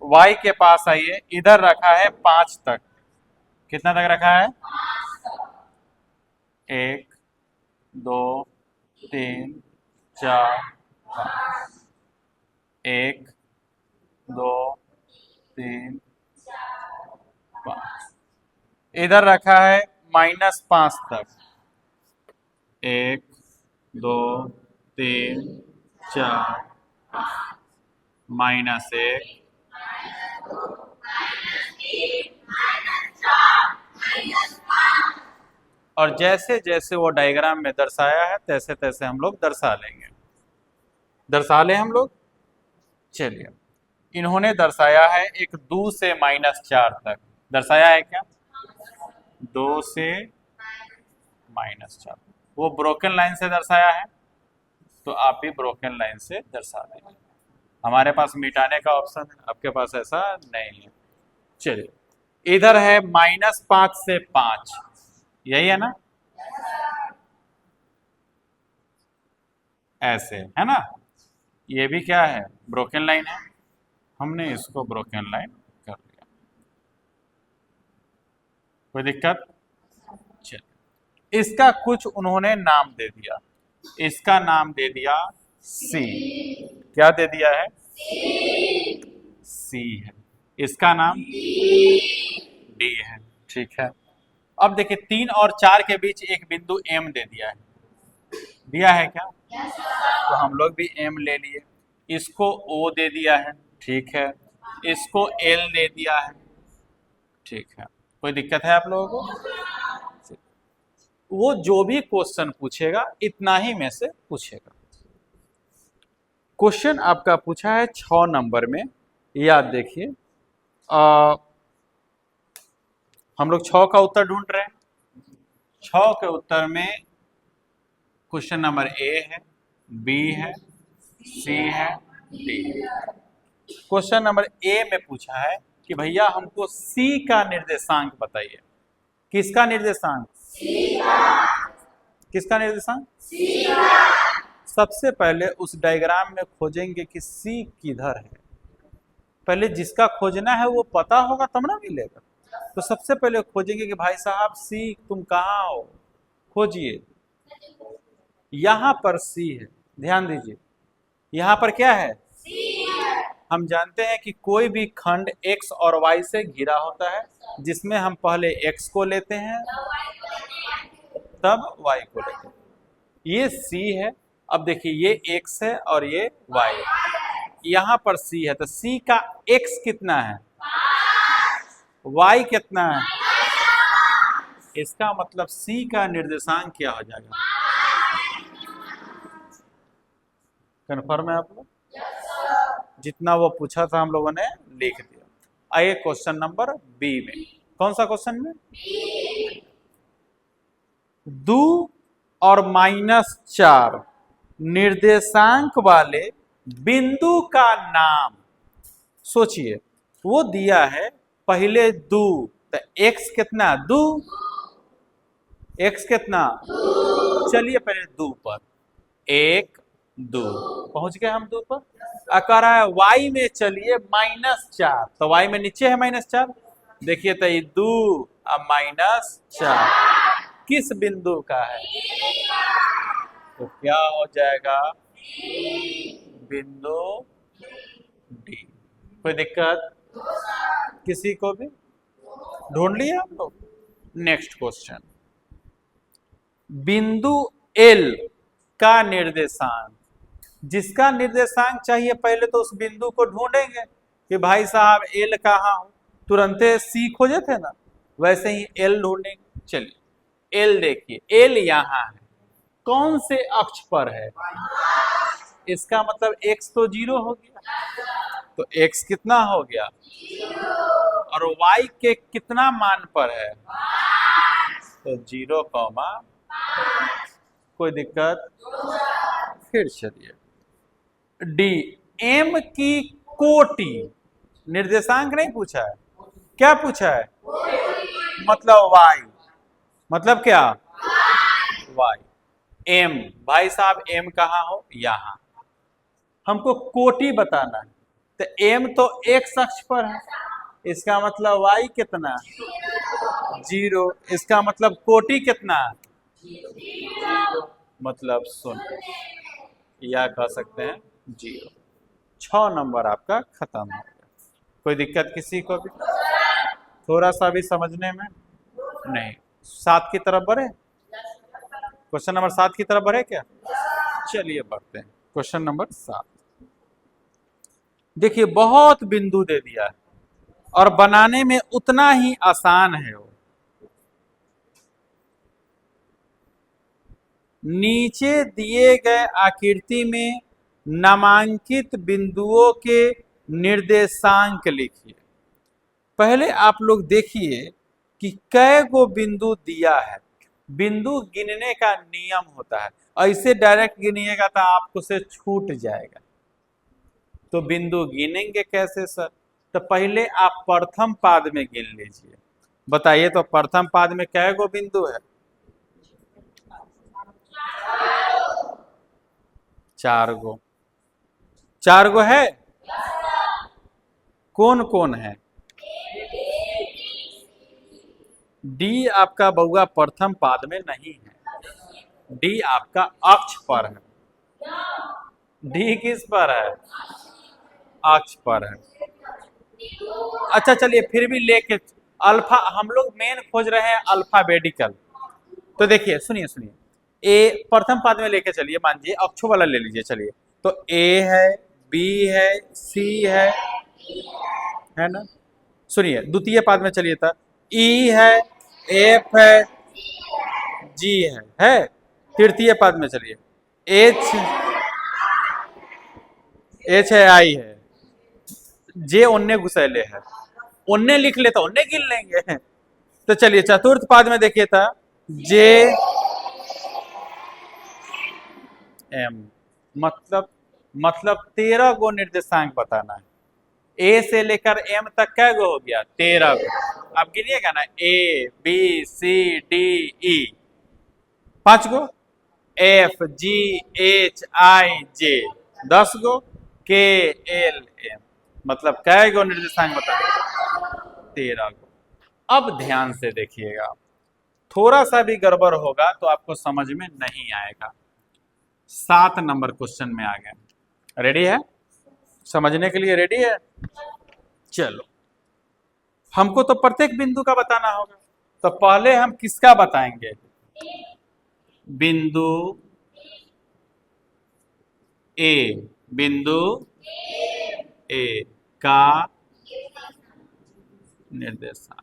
y के पास आइए, इधर रखा है 5 तक। कितना तक रखा है? 1 2 3 4 5, 1 2 3 5। इधर रखा है -5 तक, 1 2 3 4 -1 और जैसे जैसे वो डायग्राम में दर्शाया है तैसे तैसे हम लोग दर्शा लेंगे। दर्शा ले हम लोग। चलिए, इन्होंने दर्शाया है एक 2 से -4 तक। दर्शाया है क्या? 2 से -4। वो ब्रोकन लाइन से दर्शाया है, तो आप भी ब्रोकन लाइन से दर्शा देंगे। हमारे पास मिटाने का ऑप्शन है, आपके पास ऐसा नहीं है। चलिए, इधर है -5 से 5, यही है ना? ऐसे है ना? ये भी क्या है? ब्रोकन लाइन है। हमने इसको ब्रोकन लाइन कर दिया। कोई दिक्कत? चलिए, इसका कुछ उन्होंने नाम दे दिया। इसका नाम दे दिया सी। क्या दे दिया है? सी है। इसका नाम डी है। ठीक है। अब देखिए, 3 और 4 के बीच एक बिंदु एम दे दिया है। दिया है क्या? तो हम लोग भी एम ले लिए। इसको ओ दे दिया है। ठीक है। इसको एल दे दिया है। ठीक है। कोई दिक्कत है आप लोगों को? वो जो भी क्वेश्चन पूछेगा इतना ही में से पूछेगा। क्वेश्चन आपका पूछा है 6 नंबर में, याद देखिए। हम लोग 6 का उत्तर ढूंढ रहे हैं। 6 के उत्तर में क्वेश्चन नंबर ए है, बी है, सी है, डी। क्वेश्चन नंबर ए में पूछा है कि भैया हमको सी का निर्देशांक बताइए। किसका निर्देशांक? किसका निर्देशांक? सबसे पहले उस डायग्राम में खोजेंगे कि सी किधर है। पहले जिसका खोजना है वो पता होगा तब ना मिलेगा। तो सबसे पहले खोजेंगे कि भाई साहब सी तुम कहाँ हो, खोजिए। यहां पर सी है, ध्यान दीजिए। यहां पर क्या है? सी है। हम जानते हैं कि कोई भी खंड x और y से घिरा होता है, जिसमें हम पहले x को लेते हैं तब y को लेते हैं। ये c है। अब देखिए, ये x है और ये y है। यहां पर c है, तो c का x कितना है? y कितना है? इसका मतलब c का निर्देशांक क्या हो जाएगा? कन्फर्म है आप लोग? जितना वो पूछा था हम लोगों ने लिख दिया। आइए क्वेश्चन नंबर बी में। कौन सा क्वेश्चन में? 2 और -4 निर्देशांक वाले बिंदु का नाम। सोचिए, वो दिया है पहले 2, तो x कितना? 2। x कितना? चलिए पहले 2 पर, 1 2 पहुंच गए हम 2 पर। कह रहा है y में चलिए -4, तो y में नीचे है -4। देखिए तो ये 2 अब -4 किस बिंदु का है? तो क्या हो जाएगा? बिंदु डी। कोई दिक्कत किसी को भी? ढूंढ लिया हम लोग। नेक्स्ट क्वेश्चन, बिंदु एल का निर्देशांक। जिसका निर्देशांक चाहिए पहले तो उस बिंदु को ढूंढेंगे कि भाई साहब एल कहाँ हो। तुरंते सी खोजे थे ना, वैसे ही एल ढूंढेंगे। चलिए, एल देखिए, एल यहाँ है। कौन से अक्ष पर है? इसका मतलब x तो 0 हो गया, तो x कितना हो गया? और y के कितना मान पर है? तो 0, कोई दिक्कत? फिर चलिए, डी, m की कोटि। निर्देशांक नहीं पूछा है, क्या पूछा है? मतलब y। मतलब क्या? y। m, भाई साहब m कहाँ हो? यहाँ। हमको कोटि बताना है, तो m तो x अक्ष पर है, इसका मतलब y कितना? 0। इसका मतलब कोटि कितना? मतलब शून्य, या कह सकते हैं 0। 6 नंबर आपका खत्म हो गया। कोई दिक्कत किसी को भी, थोड़ा सा भी समझने में? नहीं। 7 की तरफ बढ़े, क्वेश्चन नंबर 7 की तरफ बढ़े क्या? चलिए बढ़ते हैं क्वेश्चन नंबर 7। देखिए बहुत बिंदु दे दिया है और बनाने में उतना ही आसान है वो। नीचे दिए गए आकृति में नामांकित बिंदुओं के निर्देशांक लिखिए। पहले आप लोग देखिए कि कै गो बिंदु दिया है। बिंदु गिनने का नियम होता है, ऐसे डायरेक्ट गिनिएगा तो आपको से छूट जाएगा। तो बिंदु गिनेंगे कैसे सर? तो पहले आप प्रथम पाद में गिन लीजिए। बताइए तो प्रथम पाद में कै गो बिंदु है? 4 गो। 4 गो है। कौन कौन है? डी आपका बउआ प्रथम पाद में नहीं है। डी आपका अक्ष पर है। डी किस पर है? अक्ष पर है। अच्छा चलिए फिर भी लेके अल्फा, हम लोग मेन खोज रहे हैं अल्फाबेटिकल। तो देखिए सुनिए सुनिए, ए प्रथम पाद में लेके चलिए, मान लीजिए अक्षों वाला ले लीजिए। चलिए तो ए है, बी है, सी है ना। सुनिए द्वितीय पाद में चलिए था, ई है, एफ है, जी है। तृतीय पाद में चलिए, एच है, आई है, जे ओन्ने घुसैले है। ओन्ने लिख लेता, ओन्ने गिन लेंगे। तो चलिए चतुर्थ पाद में देखिए था, जे एम, मतलब 13 गो निर्देशांक बताना है। ए से लेकर एम तक कै गो हो गया? 13 गो। अब गिनिएगा ना, A B C D E 5 go, F G H I J 10 go, K L M मतलब कै गो निर्देशांक बताना? 13 गो। अब ध्यान से देखिएगा, थोड़ा सा भी गड़बड़ होगा तो आपको समझ में नहीं आएगा। 7 नंबर क्वेश्चन में आ गए। रेडी है? समझने के लिए रेडी है? चलो, हमको तो प्रत्येक बिंदु का बताना होगा, तो पहले हम किसका बताएंगे? बिंदु ए, बिंदु ए का निर्देशांक,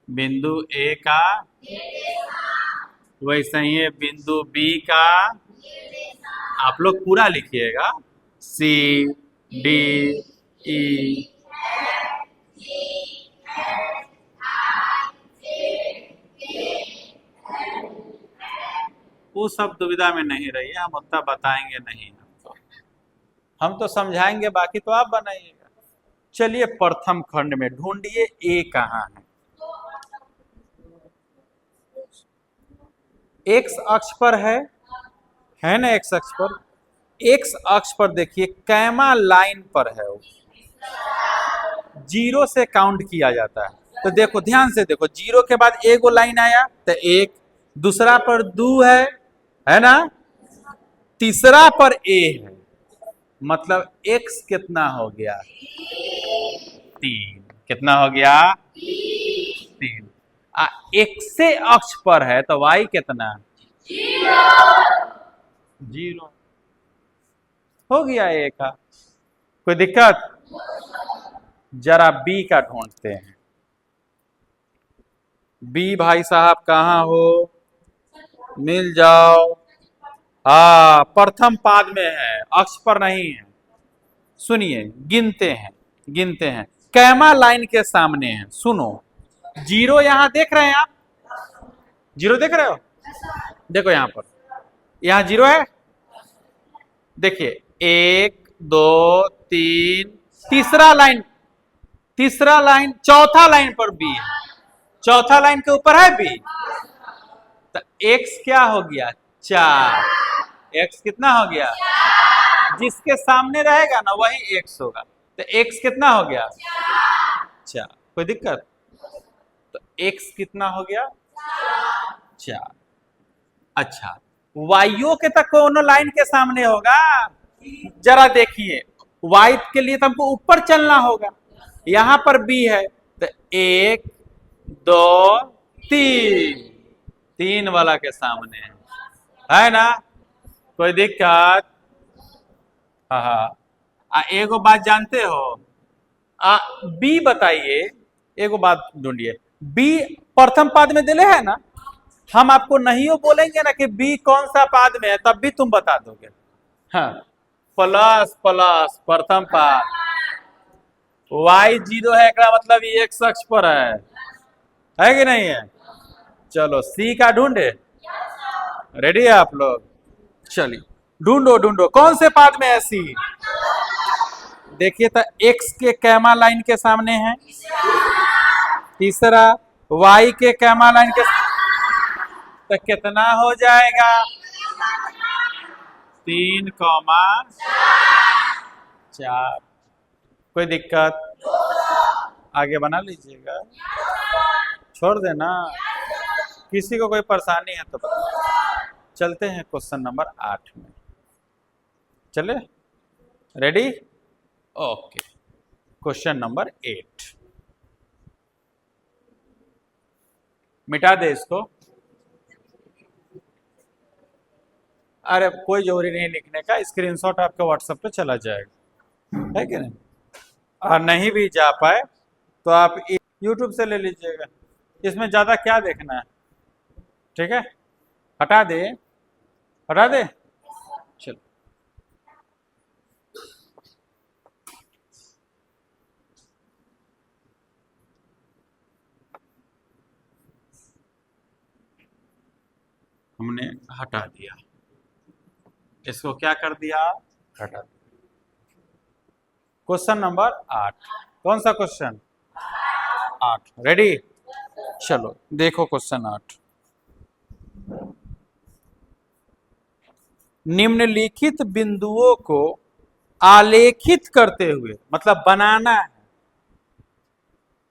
बिंदु ए का, वैसे ही बिंदु बी का, आप लोग पूरा लिखिएगा, सी डी ई, वो सब दुविधा में नहीं रहिए, हम उतना बताएंगे नहीं। हम तो समझाएंगे, बाकी तो आप बनाइएगा। चलिए प्रथम खंड में ढूंढिए ए कहाँ है। एक्स अक्ष पर है ना, एक्स अक्ष पर। एक्स अक्ष पर देखिए कैमा लाइन पर है वो, 0 से काउंट किया जाता है। तो देखो ध्यान से देखो, 0 के बाद एगो लाइन आया तो 1, दूसरा पर 2 है ना, तीसरा पर ए है, मतलब x कितना हो गया? 3। कितना हो गया? 3। x से अक्ष पर है तो y कितना? 0 हो गया ए का। कोई दिक्कत? जरा बी का ढूंढते हैं। बी भाई साहब कहाँ हो? मिल जाओ। हाँ प्रथम पाद में है, अक्ष पर नहीं है। सुनिए गिनते हैं, कैमा लाइन के सामने है। सुनो, 0 यहां देख रहे हैं आप? 0 देख रहे हो? देखो यहां पर, यहां 0 है। देखिए 1 2 3, तीसरा लाइन चौथा लाइन पर बी है, चौथा लाइन के ऊपर है बी। तो x क्या हो गया? 4। x कितना हो गया? जिसके सामने रहेगा ना वही x होगा। तो x कितना हो गया? 4। कोई दिक्कत? तो x कितना हो गया? 4। अच्छा, वाइयो के तक कोनो लाइन के सामने होगा। जरा देखिए, वाई के लिए तो हमको ऊपर चलना होगा, यहां पर बी है तो 1 2 3, 3 वाला के सामने है ना, कोई दिक्कत? हाँ हाँ। एगो बात जानते हो, बी बताइए, एगो बात ढूंढिए, बी प्रथम पाद में दिले है ना, हम आपको नहीं बोलेंगे ना कि बी कौन सा पाद में है, तब भी तुम बता दोगे। हाँ, प्लस प्लस प्रथम पाद, y 0 है का मतलब ये x अक्ष पर है कि नहीं है? चलो सी का ढूंढे, रेडी है आप लोग? चलिए ढूंढो ढूंढो, कौन से पाद में है सी? देखिए तो x के कैमा लाइन के सामने है, तीसरा y के कैमा लाइन के, तो कितना हो जाएगा? 3,4। कोई दिक्कत? आगे बना लीजिएगा, छोड़ देना, किसी को कोई परेशानी है तो बता। चलते हैं क्वेश्चन नंबर 8 में, चले? रेडी? ओके, क्वेश्चन नंबर 8, मिटा दे इसको। अरे कोई जरूरी नहीं लिखने का, स्क्रीनशॉट आपके व्हाट्सएप पे चला जाएगा, है कि नहीं? और नहीं भी जा पाए तो आप यूट्यूब से ले लीजिएगा, इसमें ज़्यादा क्या देखना है, ठीक है? हटा दे, हटा दे, चलो। हमने हटा दिया, इसको क्या कर दिया? हटा दिया। क्वेश्चन नंबर 8, कौन सा क्वेश्चन? 8, रेडी? चलो देखो क्वेश्चन 8, निम्नलिखित बिंदुओं को आलेखित करते हुए, मतलब बनाना है,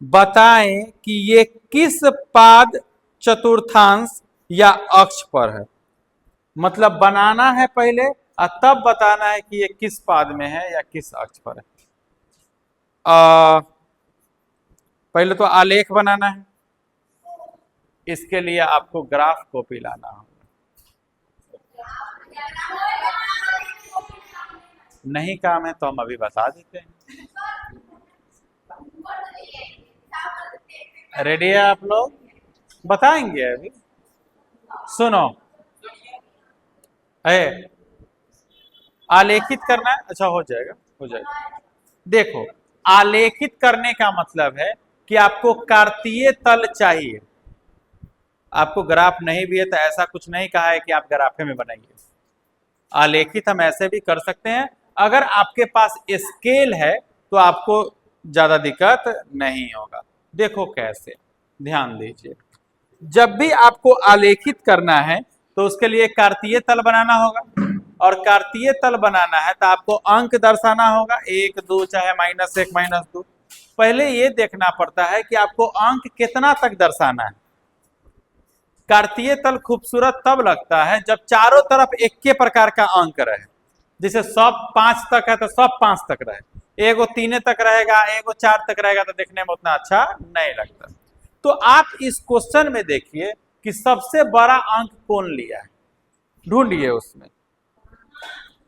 बताएं कि ये किस पाद चतुर्थांश या अक्ष पर है। मतलब बनाना है पहले और तब बताना है कि ये किस पाद में है या किस अक्ष पर है। पहले तो आलेख बनाना है, इसके लिए आपको ग्राफ कॉपी लाना होगा। नहीं काम है तो हम अभी बता देते हैं। रेडी है आप लोग? बताएंगे अभी, सुनो। है आलेखित करना है, अच्छा हो जाएगा, हो जाएगा। देखो, आलेखित करने का मतलब है कि आपको कार्तीय तल चाहिए। आपको ग्राफ नहीं भी है तो ऐसा कुछ नहीं कहा है कि आप ग्राफे में बनाइए, आलेखित हम ऐसे भी कर सकते हैं। अगर आपके पास स्केल है तो आपको ज्यादा दिक्कत नहीं होगा। देखो कैसे, ध्यान दीजिए, जब भी आपको आलेखित करना है तो उसके लिए कार्तीय तल बनाना होगा, और कार्तीय तल बनाना है तो आपको अंक दर्शाना होगा, 1 2, चाहे -1 -2। पहले ये देखना पड़ता है कि आपको अंक कितना तक दर्शाना है। कार्तीय तल खूबसूरत तब लगता है जब चारों तरफ एक के प्रकार का अंक रहे, जैसे सब 5 तक है तो सब 5 तक रहे, एगो 3 तक रहेगा, एगो 4 तक रहेगा तो देखने में उतना अच्छा नहीं लगता। तो आप इस क्वेश्चन में देखिए कि सबसे बड़ा अंक कौन लिया है, ढूंढिए उसमें।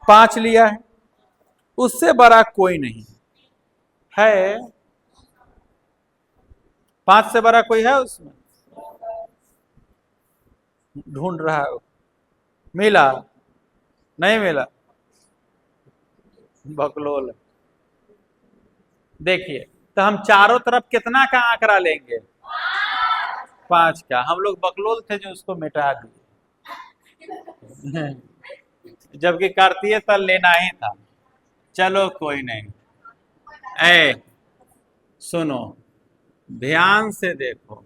5 लिया है, उससे बड़ा कोई नहीं है। 5 से बड़ा कोई है उसमें? ढूंढ रहा है, मिला? नहीं मिला, बकलोल। देखिए तो हम चारों तरफ कितना का आंकड़ा लेंगे? 5 का। हम लोग बकलोल थे जो उसको मिटा दिए, जबकि कार्तीय तल लेना ही था। चलो कोई नहीं। सुनो, ध्यान से देखो,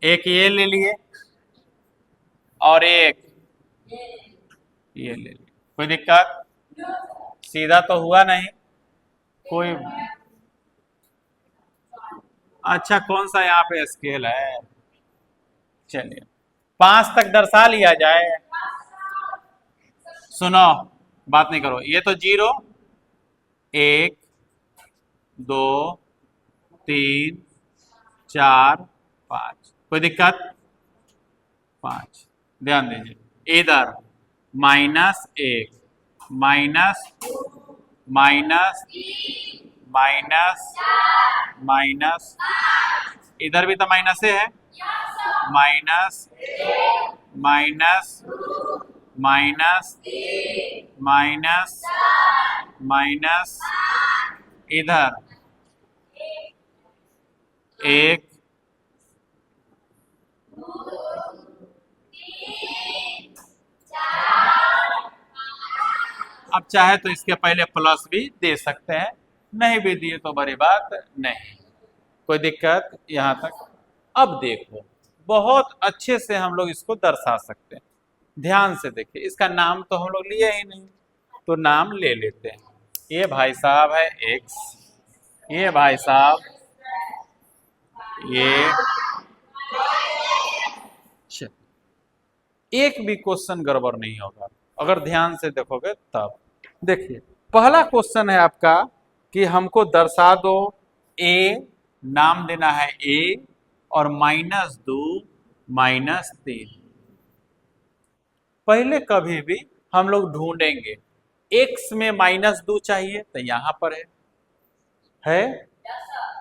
एक ये ले लिए और एक ये ले लिए, कोई दिक्कत? सीधा तो हुआ नहीं कोई? अच्छा, कौन सा यहाँ पे स्केल है? चलिए 5 तक दर्शा लिया जाए। सुनो, बात नहीं करो। ये तो 0, 1, 2, 3, 4, 5। कोई दिक्कत? 5। ध्यान दीजिए, इधर -1, माइनस, माइनस, माइनस, माइनस, इधर भी तो माइनस है। Minus, minus, minus, minus, minus, इधर 1, अब चाहे तो इसके पहले प्लस भी दे सकते हैं, नहीं भी दिए तो बड़ी बात नहीं। कोई दिक्कत यहां तक? अब देखो, बहुत अच्छे से हम लोग इसको दर्शा सकते हैं। ध्यान से देखिए, इसका नाम तो हम लोग लिए ही नहीं, तो नाम ले लेते हैं। ये भाई साहब है x, ये भाई साहब ये। एक भी क्वेश्चन गड़बड़ नहीं होगा अगर ध्यान से देखोगे तब। देखिए, पहला क्वेश्चन है आपका कि हमको दर्शा दो a, नाम देना है a, और -2, -3। पहले कभी भी हम लोग ढूंढेंगे x में -2 चाहिए तो यहां पर है?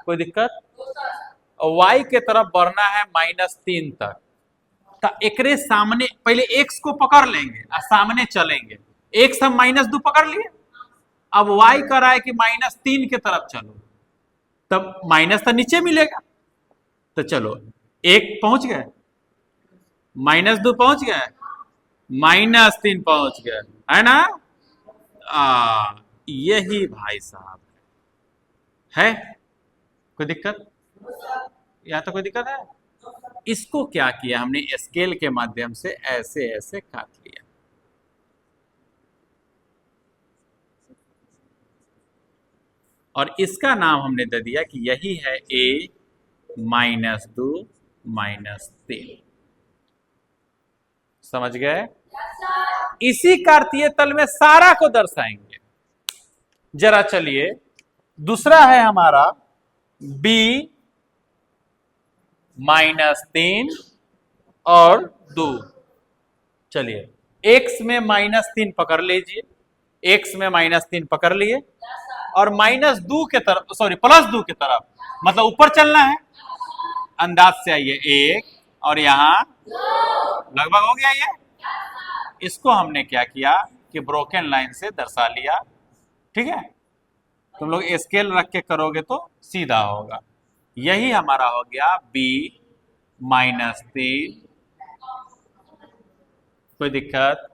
कोई दिक्कत? y के तरफ बढ़ना है -3 तक, तो एकरे सामने पहले x को पकड़ लेंगे और सामने चलेंगे। x हम -2 पकड़ लिए, अब y कर रहा है कि -3 के तरफ चलो, तब माइनस तो नीचे मिलेगा। तो चलो, 1 पहुंच गए, -2 पहुंच गए, -3 पहुंच गए, है ना? यही भाई साहब है। कोई दिक्कत? यहां तो कोई दिक्कत है? इसको क्या किया हमने, स्केल के माध्यम से ऐसे ऐसे काट लिया। और इसका नाम हमने दे दिया कि यही है a -2 -3। समझ गए? इसी कार्तीय तल में सारा को दर्शाएंगे। जरा चलिए, दूसरा है हमारा b -3 और 2। चलिए, x में -3 पकड़ लीजिए, x में -3 पकड़ लिए, और -2 के तरफ, सॉरी +2 की तरफ, मतलब ऊपर चलना है। अंदाज से आइए, 1 और यहां लगभग हो गया ये। इसको हमने क्या किया कि ब्रोकन लाइन से दर्शा लिया। ठीक है, तुम लोग स्केल रख के करोगे तो सीधा होगा। यही हमारा हो गया b -3। कोई दिक्कत?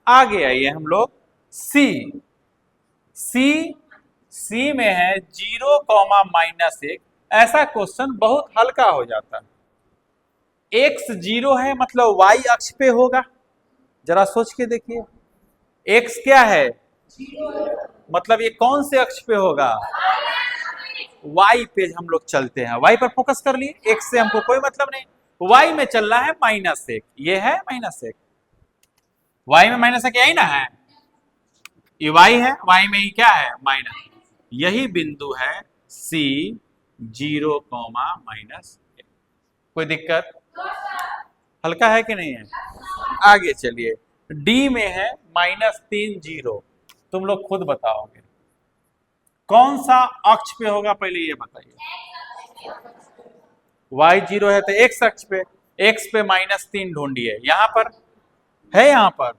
आगे आइए हम लोग c। c में है 0, -1। ऐसा क्वेश्चन बहुत हल्का हो जाता है। x 0 है मतलब y अक्ष पे होगा। जरा सोच के देखिए, x क्या है? मतलब ये कौन से अक्ष पे होगा? y पे हम लोग चलते हैं, y पर फोकस कर लिए, x से हमको कोई मतलब नहीं। y में चलना है -1, ये है -1। y में -1 यही ना है, ये y है, y में ही क्या है? माइनस। यही बिंदु है c 0, -1। कोई दिक्कत? हल्का है कि नहीं है? आगे चलिए, d में है -3, 0। तुम लोग खुद बताओगे कौन सा अक्ष पे होगा, पहले ये बताइए। y 0 है तो x अक्ष पे, x पे -3 ढूंढिए। यहां पर है, यहां पर,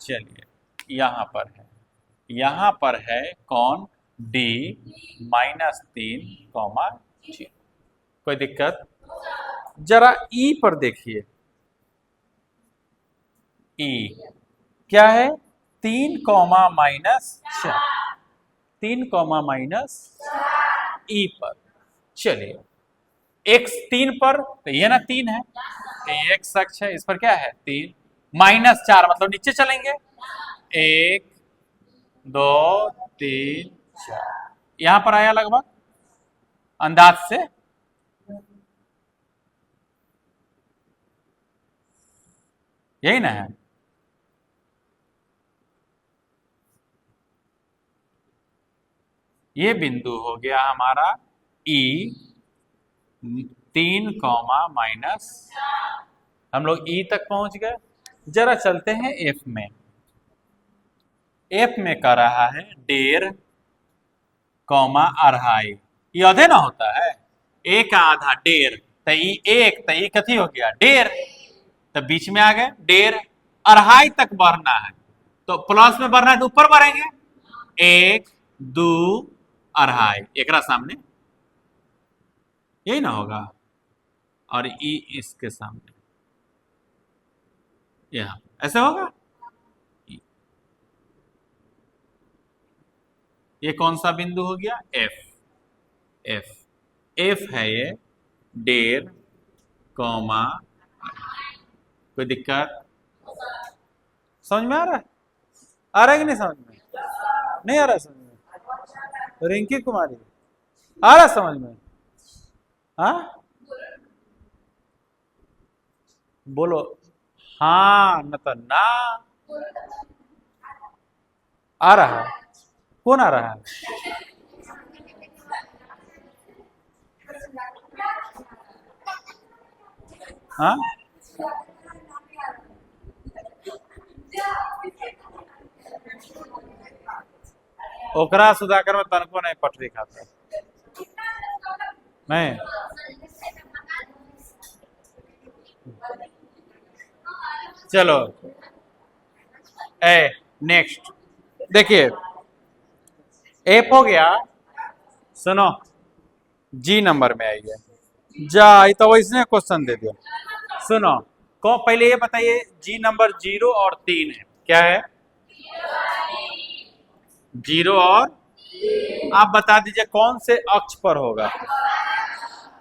चलिए यहां पर है, यहां पर है कौन? d -3, 0। कोई दिक्कत? जरा e पर देखिए, e क्या है? 3, -4, 3, -e पर। चलिए, x 3 पर, तो ये ना 3 है, तो ये x अक्ष है, इस पर क्या है? 3, -4 मतलब नीचे चलेंगे, 1, 2, 3, 4। यहां पर आया लगभग अंदाज से। यही ना है। ये बिंदु हो गया हमारा E 3, हम लोग E तक पहुंच गए। जरा चलते हैं F में। F में कर रहा है 1.5, 2.5। ये आधे ना होता है, एक आधा 1.5, तई एक तई कथी हो गया 1.5, तो बीच में आ गए 1.5, 2.5 तक बढ़ना है, तो प्लस में बढ़ना है तो ऊपर बढ़ेंगे 1, 2, 2.5 एकरा सामने, यही ना होगा। और ई इसके सामने यहां ऐसे होगा। ये कौन सा बिंदु हो गया एफ। एफ एफ है ये 1.5, कोई दिक्कत समझ में आ रहा है? आ रहा है कि नहीं समझ में? नहीं आ रहा समझ में? रिंकी कुमारी आ रहा समझ में? हाँ बोलो। हाँ न तो ना आ रहा है। कौन आ रहा है? हाँ ओकरा सुधाकर में तनको नहीं पटरी खाता नहीं। चलो ए नेक्स्ट देखिए, एफ हो गया, सुनो जी नंबर में आई है जा, तो वैसे क्वेश्चन दे दिया। सुनो को पहले ये बताइए, जी नंबर 0 और 3 है, क्या है? 0 और आप बता दीजिए कौन से अक्ष पर होगा?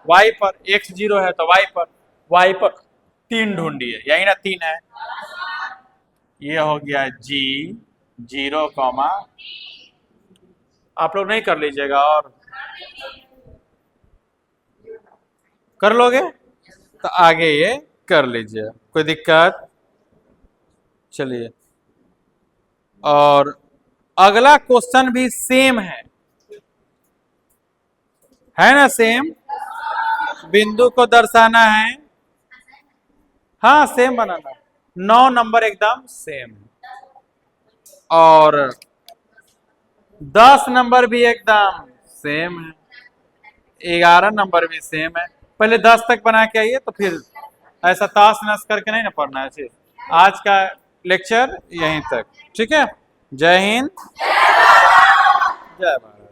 y पर। x 0 है तो y पर 3 ढूंढिए, यही ना 3 है। ये हो गया g 0, आप लोग नहीं कर लीजिएगा और कर लोगे तो आगे ये कर लीजिए, कोई दिक्कत? चलिए, और अगला क्वेश्चन भी सेम है ना? सेम बिंदु को दर्शाना है। हाँ सेम बनाना, 9 नंबर एकदम सेम, और 10 नंबर भी एकदम सेम है, 11 नंबर भी सेम है। पहले 10 तक बना के आइए, तो फिर ऐसा ताश नस करके नहीं ना पढ़ना है। चीज आज का लेक्चर यहीं तक, ठीक है। जय हिंद, जय भारत।